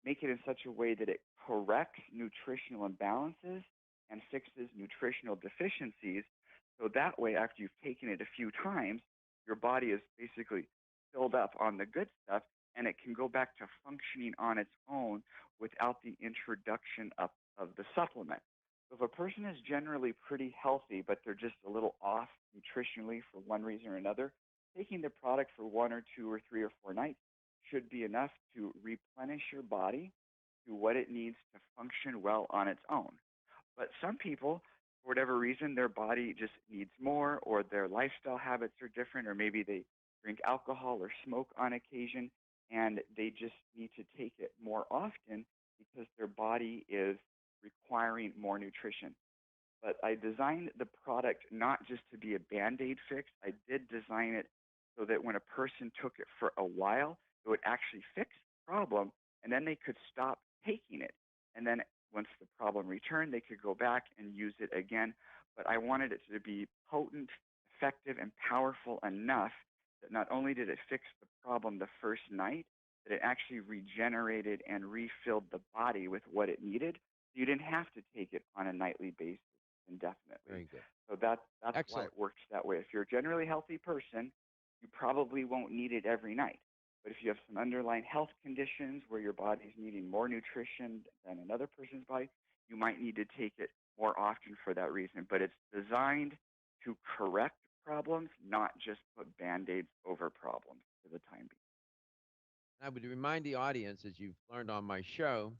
make it in such a way that it corrects nutritional imbalances and fixes nutritional deficiencies. So that way, after you've taken it a few times, your body is basically filled up on the good stuff, and it can go back to functioning on its own without the introduction of the supplement. So if a person is generally pretty healthy, but they're just a little off nutritionally for one reason or another, taking the product for 1 or 2 or 3 or 4 nights should be enough to replenish your body to what it needs to function well on its own. But some people, for whatever reason, their body just needs more, or their lifestyle habits are different, or maybe they drink alcohol or smoke on occasion, and they just need to take it more often because their body is requiring more nutrition. But I designed the product not just to be a Band-Aid fix. I did design it so that when a person took it for a while, it would actually fix the problem, and then they could stop taking it. And then once the problem returned, they could go back and use it again. But I wanted it to be potent, effective, and powerful enough that not only did it fix the problem the first night, that it actually regenerated and refilled the body with what it needed. You didn't have to take it on a nightly basis indefinitely. Very good. So that's that's why Excellent. it works that way. If you're a generally healthy person, you probably won't need it every night. But if you have some underlying health conditions where your body's needing more nutrition than another person's body, you might need to take it more often for that reason. But it's designed to correct problems, not just put Band-Aids over problems for the time being. I would remind the audience, as you've learned on my show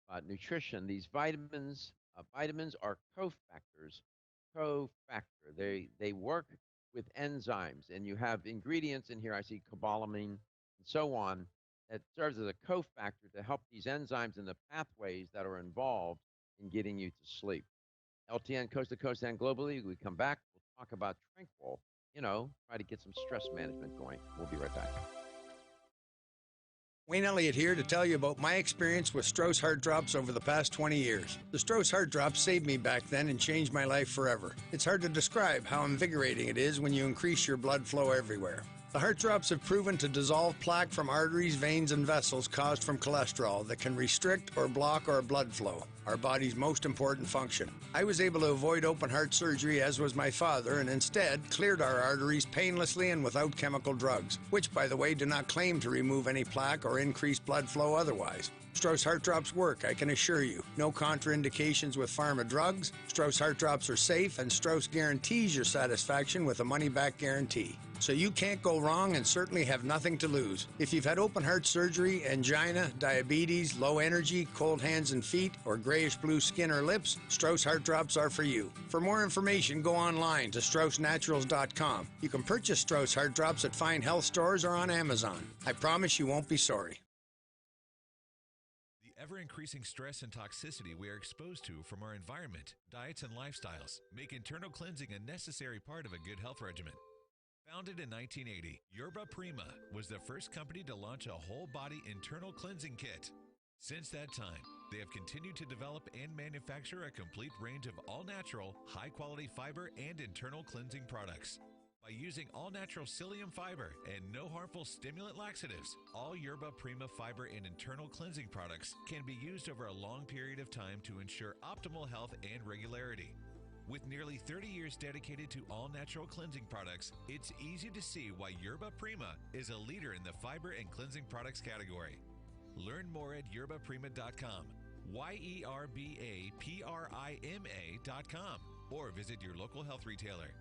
about nutrition, these vitamins are cofactors. Cofactor. They work with enzymes, and you have ingredients in here. I see cobalamin and so on that serves as a cofactor to help these enzymes in the pathways that are involved in getting you to sleep. LTN coast to coast and globally. We come back. We'll talk about Tranquil. Try to get some stress management going. We'll be right back. Wayne Elliott here to tell you about my experience with Strauss Heart Drops over the past 20 years. The Strauss Heart Drops saved me back then and changed my life forever. It's hard to describe how invigorating it is when you increase your blood flow everywhere. The heart drops have proven to dissolve plaque from arteries, veins, and vessels caused from cholesterol that can restrict or block our blood flow, our body's most important function. I was able to avoid open heart surgery, as was my father, and instead cleared our arteries painlessly and without chemical drugs, which, by the way, do not claim to remove any plaque or increase blood flow otherwise. Strauss Heart Drops work, I can assure you. No contraindications with pharma drugs. Strauss Heart Drops are safe, and Strauss guarantees your satisfaction with a money-back guarantee. So you can't go wrong and certainly have nothing to lose. If you've had open heart surgery, angina, diabetes, low energy, cold hands and feet, or grayish-blue skin or lips, Strauss Heart Drops are for you. For more information, go online to StraussNaturals.com. You can purchase Strauss Heart Drops at fine health stores or on Amazon. I promise you won't be sorry. Ever-increasing stress and toxicity we are exposed to from our environment, diets, and lifestyles make internal cleansing a necessary part of a good health regimen. Founded in 1980, Yerba Prima was the first company to launch a whole-body internal cleansing kit. Since that time, they have continued to develop and manufacture a complete range of all-natural, high-quality fiber and internal cleansing products. By using all-natural psyllium fiber and no harmful stimulant laxatives, all Yerba Prima fiber and internal cleansing products can be used over a long period of time to ensure optimal health and regularity. With nearly 30 years dedicated to all-natural cleansing products, it's easy to see why Yerba Prima is a leader in the fiber and cleansing products category. Learn more at yerbaprima.com, YERBAPRIMA.com, or visit your local health retailer.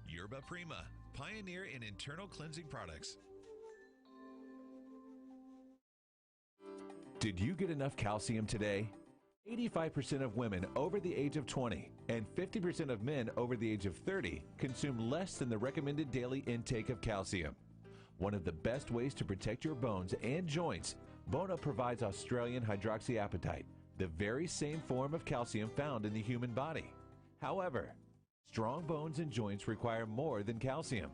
Yerba Prima, pioneer in internal cleansing products. Did you get enough calcium today? 85% of women over the age of 20 and 50% of men over the age of 30 consume less than the recommended daily intake of calcium. One of the best ways to protect your bones and joints, Bone-Up provides Australian hydroxyapatite, the very same form of calcium found in the human body. However, strong bones and joints require more than calcium.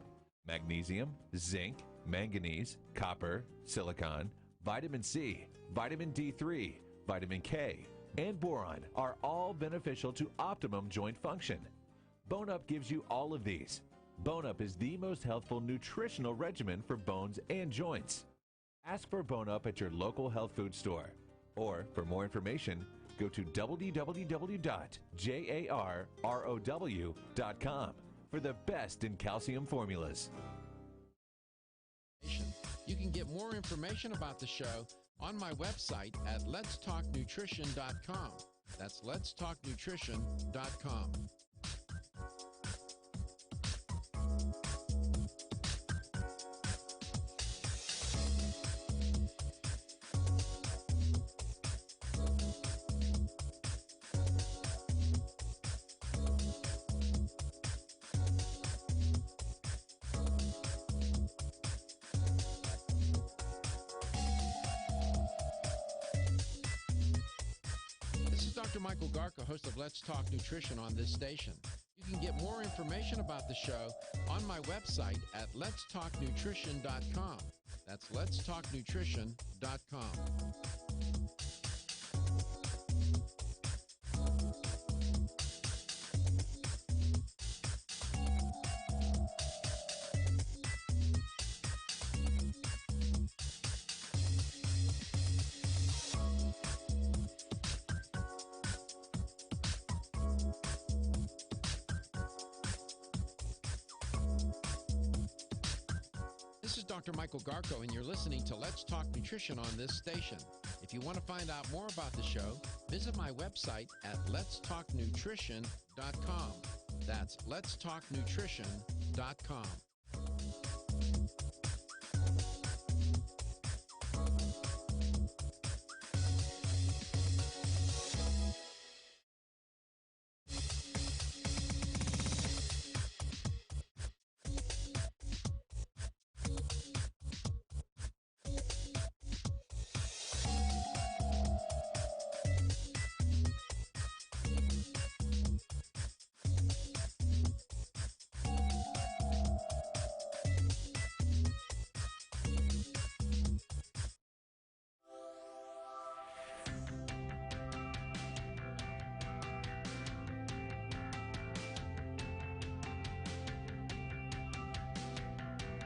Magnesium, zinc, manganese, copper, silicon, vitamin C, vitamin D3, vitamin K, and boron are all beneficial to optimum joint function. Bone-Up gives you all of these. Bone-Up is the most healthful nutritional regimen for bones and joints. Ask for Bone-Up at your local health food store. Or, for more information, go to www.jarrow.com for the best in calcium formulas. You can get more information about the show on my website at letstalknutrition.com. That's letstalknutrition.com. Dr. Michael Garka, host of Let's Talk Nutrition on this station. You can get more information about the show on my website at letstalknutrition.com. That's letstalknutrition.com. This is Dr. Michael Garko, and you're listening to Let's Talk Nutrition on this station. If you want to find out more about the show, visit my website at letstalknutrition.com. That's letstalknutrition.com.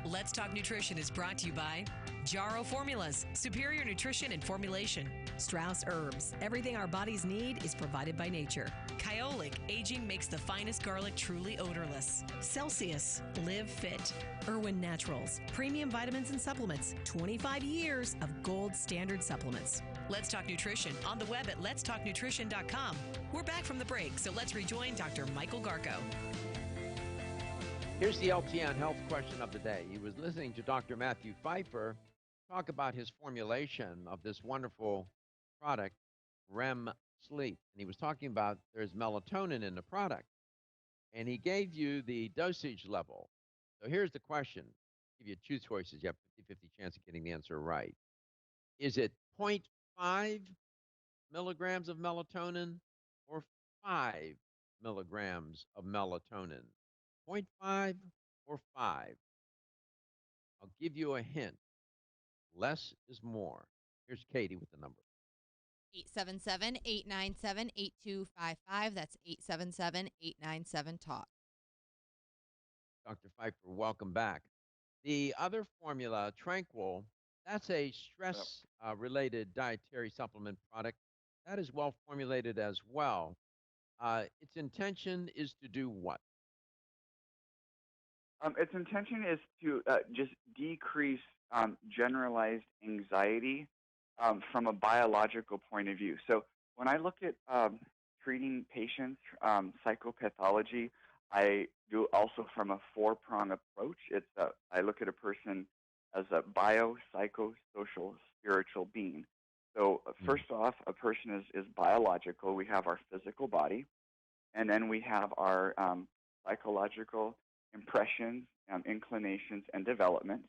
Let's Talk Nutrition is brought to you by Jarrow Formulas, superior nutrition and formulation. Strauss Herbs, everything our bodies need is provided by nature. Kyolic, aging makes the finest garlic truly odorless. Celsius, live fit. Irwin Naturals, premium vitamins and supplements. 25 years of gold standard supplements. Let's Talk Nutrition on the web at letstalknutrition.com. We're back from the break, so let's rejoin Dr. Michael Garko. Here's the LTN health question of the day. He was listening to Dr. Matthew Pfeiffer talk about his formulation of this wonderful product, REM Sleep. And he was talking about there's melatonin in the product. And he gave you the dosage level. So here's the question. I'll give you two choices. You have 50-50 chance of getting the answer right. Is it 0.5 milligrams of melatonin or 5 milligrams of melatonin? 0.5 or 5. I'll give you a hint. Less is more. Here's Katie with the number. 877-897-8255. That's 877-897-TALK. Dr. Pfeiffer, welcome back. The other formula, Tranquil, that's a stress-related dietary supplement product. That is well formulated as well. Its intention is to do what? Its intention is to just decrease generalized anxiety from a biological point of view. So when I look at treating patients, psychopathology, I do also from a four-prong approach. I look at a person as a bio, psycho, social, spiritual being. So first off, a person is biological. We have our physical body, and then we have our psychological impressions, inclinations, and development.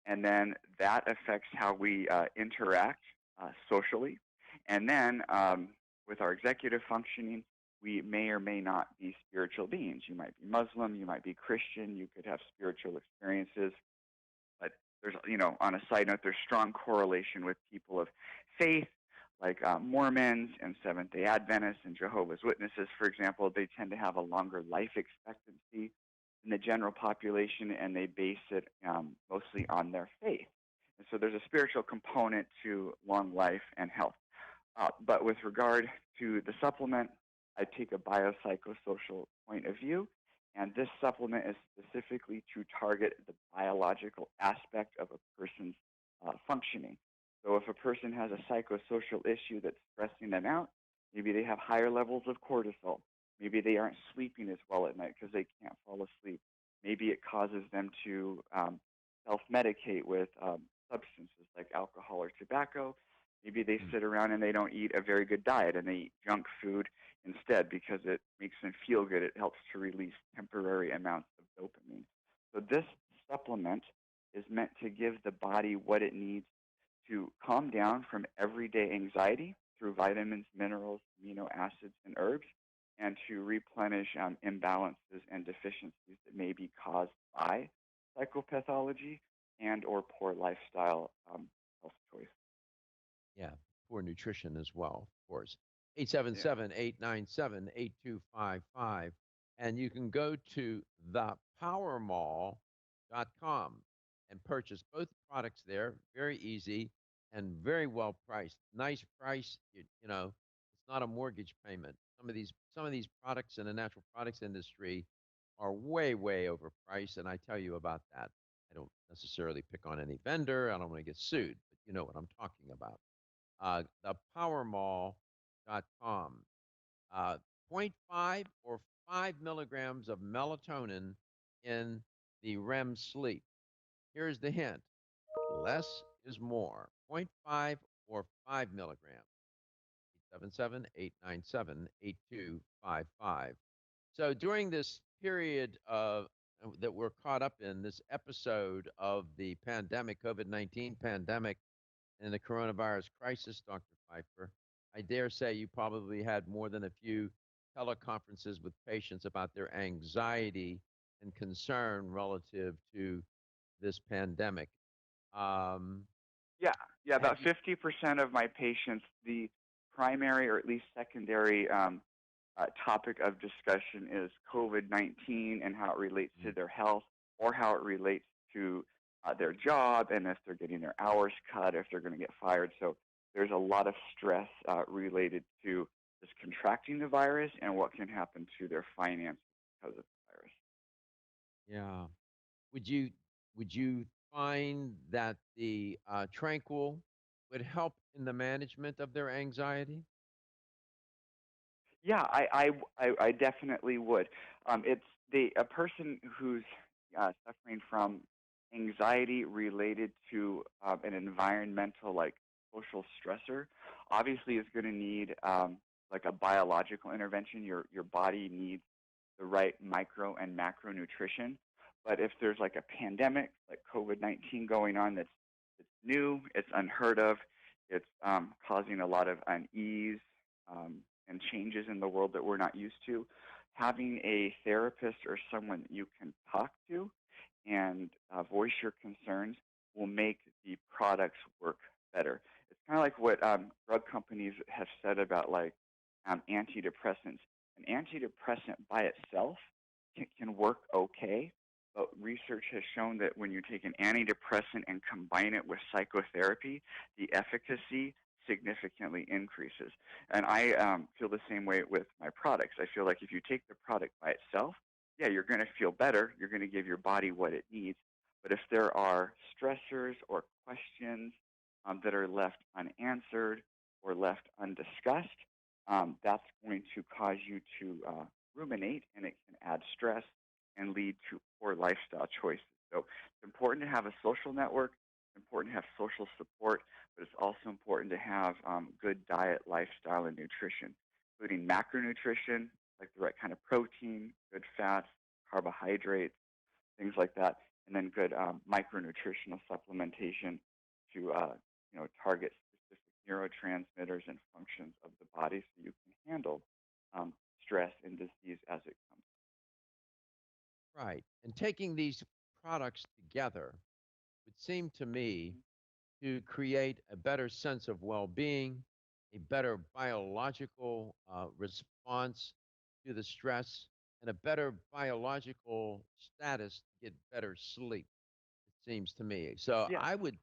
And then that affects how we interact socially. And then with our executive functioning, we may or may not be spiritual beings. You might be Muslim, you might be Christian, you could have spiritual experiences. But there's, on a side note, there's strong correlation with people of faith, like Mormons and Seventh-day Adventists and Jehovah's Witnesses, for example. They tend to have a longer life expectancy in the general population, and they base it mostly on their faith. And so there's a spiritual component to long life and health. But with regard to the supplement, I take a biopsychosocial point of view, and this supplement is specifically to target the biological aspect of a person's functioning. So if a person has a psychosocial issue that's stressing them out, maybe they have higher levels of cortisol. Maybe they aren't sleeping as well at night because they can't fall asleep. Maybe it causes them to self-medicate with substances like alcohol or tobacco. Maybe they sit around and they don't eat a very good diet and they eat junk food instead because it makes them feel good. It helps to release temporary amounts of dopamine. So this supplement is meant to give the body what it needs to calm down from everyday anxiety through vitamins, minerals, amino acids, and herbs, and to replenish imbalances and deficiencies that may be caused by psychopathology and or poor lifestyle health choice. Yeah, poor nutrition as well, of course. 877-897-8255. And you can go to thepowermall.com and purchase both products there. Very easy and very well priced. Nice price. It's not a mortgage payment. Some of these products in the natural products industry are way, way overpriced, and I tell you about that. I don't necessarily pick on any vendor. I don't want to get sued, but you know what I'm talking about. The powermall.com. Uh, zero point 0.5 or 5 milligrams of melatonin in the REM sleep. Here's the hint. Less is more. 0.5 or 5 milligrams. 877-897-8255. So during this period of that we're caught up in, this episode of the pandemic, COVID-19 pandemic, and the coronavirus crisis, Dr. Pfeiffer, I dare say you probably had more than a few teleconferences with patients about their anxiety and concern relative to this pandemic. Yeah, about 50% of my patients, the primary or at least secondary topic of discussion is COVID-19 and how it relates to their health or how it relates to their job and if they're getting their hours cut, if they're going to get fired. So there's a lot of stress related to just contracting the virus and what can happen to their finances because of the virus. Yeah. Would you find that the Tranquil would help in the management of their anxiety? Yeah, I definitely would. It's a person who's suffering from anxiety related to an environmental, like social stressor. Obviously, is going to need like a biological intervention. Your body needs the right micro and macronutrition. But if there's like a pandemic, like COVID-19 going on, that's new, it's unheard of, it's causing a lot of unease and changes in the world that we're not used to, having a therapist or someone you can talk to and voice your concerns will make the products work better. It's kind of like what drug companies have said about like antidepressants. An antidepressant by itself can work okay, but research has shown that when you take an antidepressant and combine it with psychotherapy, the efficacy significantly increases. And I feel the same way with my products. I feel like if you take the product by itself, yeah, you're going to feel better. You're going to give your body what it needs. But if there are stressors or questions that are left unanswered or left undiscussed, that's going to cause you to ruminate, and it can add stress and lead to poor lifestyle choices. So it's important to have a social network. It's important to have social support, but it's also important to have good diet, lifestyle, and nutrition, including macronutrition, like the right kind of protein, good fats, carbohydrates, things like that, and then good micronutritional supplementation to target specific neurotransmitters and functions of the body so you can handle stress and disease as it comes. Right. And taking these products together would seem to me to create a better sense of well-being, a better biological response to the stress, and a better biological status to get better sleep, it seems to me. So Yeah. I would,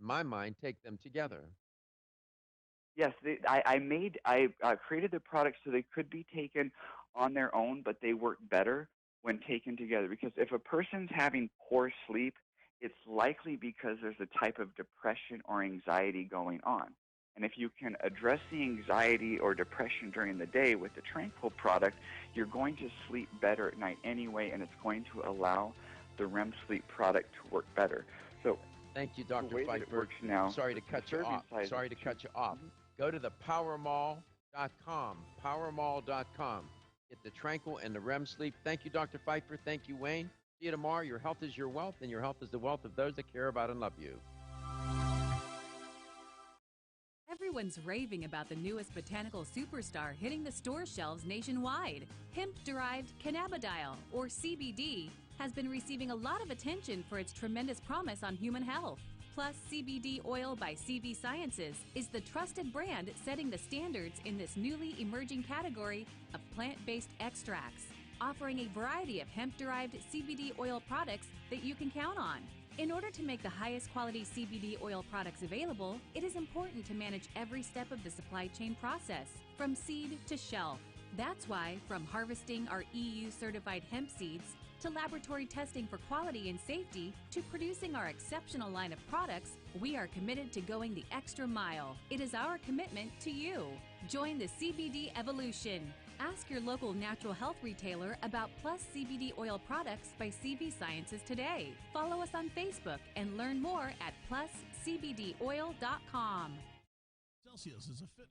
in my mind, take them together. Yes, I created the products so they could be taken on their own, but they work better when taken together. Because if a person's having poor sleep, it's likely because there's a type of depression or anxiety going on. And if you can address the anxiety or depression during the day with the Tranquil product, you're going to sleep better at night anyway, and it's going to allow the REM sleep product to work better. So thank you, the Dr. way that it Pfeiffer. works now, Sorry to cut you off. Sorry to cut you off. Go to the powermall.com. Powermall.com. Get the Tranquil and the REM sleep. Thank you, Dr. Pfeiffer. Thank you, Wayne. See you tomorrow. Your health is your wealth, and your health is the wealth of those that care about and love you. Everyone's raving about the newest botanical superstar hitting the store shelves nationwide. Hemp-derived cannabidiol, or CBD, has been receiving a lot of attention for its tremendous promise on human health. Plus, CBD Oil by CV Sciences is the trusted brand setting the standards in this newly emerging category of plant-based extracts, offering a variety of hemp-derived CBD oil products that you can count on. In order to make the highest quality CBD oil products available, it is important to manage every step of the supply chain process, from seed to shelf. That's why, from harvesting our EU-certified hemp seeds To laboratory testing for quality and safety, to producing our exceptional line of products, we are committed to going the extra mile. It is our commitment to you. Join the CBD evolution. Ask your local natural health retailer about Plus CBD oil products by CV Sciences today. Follow us on Facebook and learn more at pluscbdoil.com. Celsius is a fitness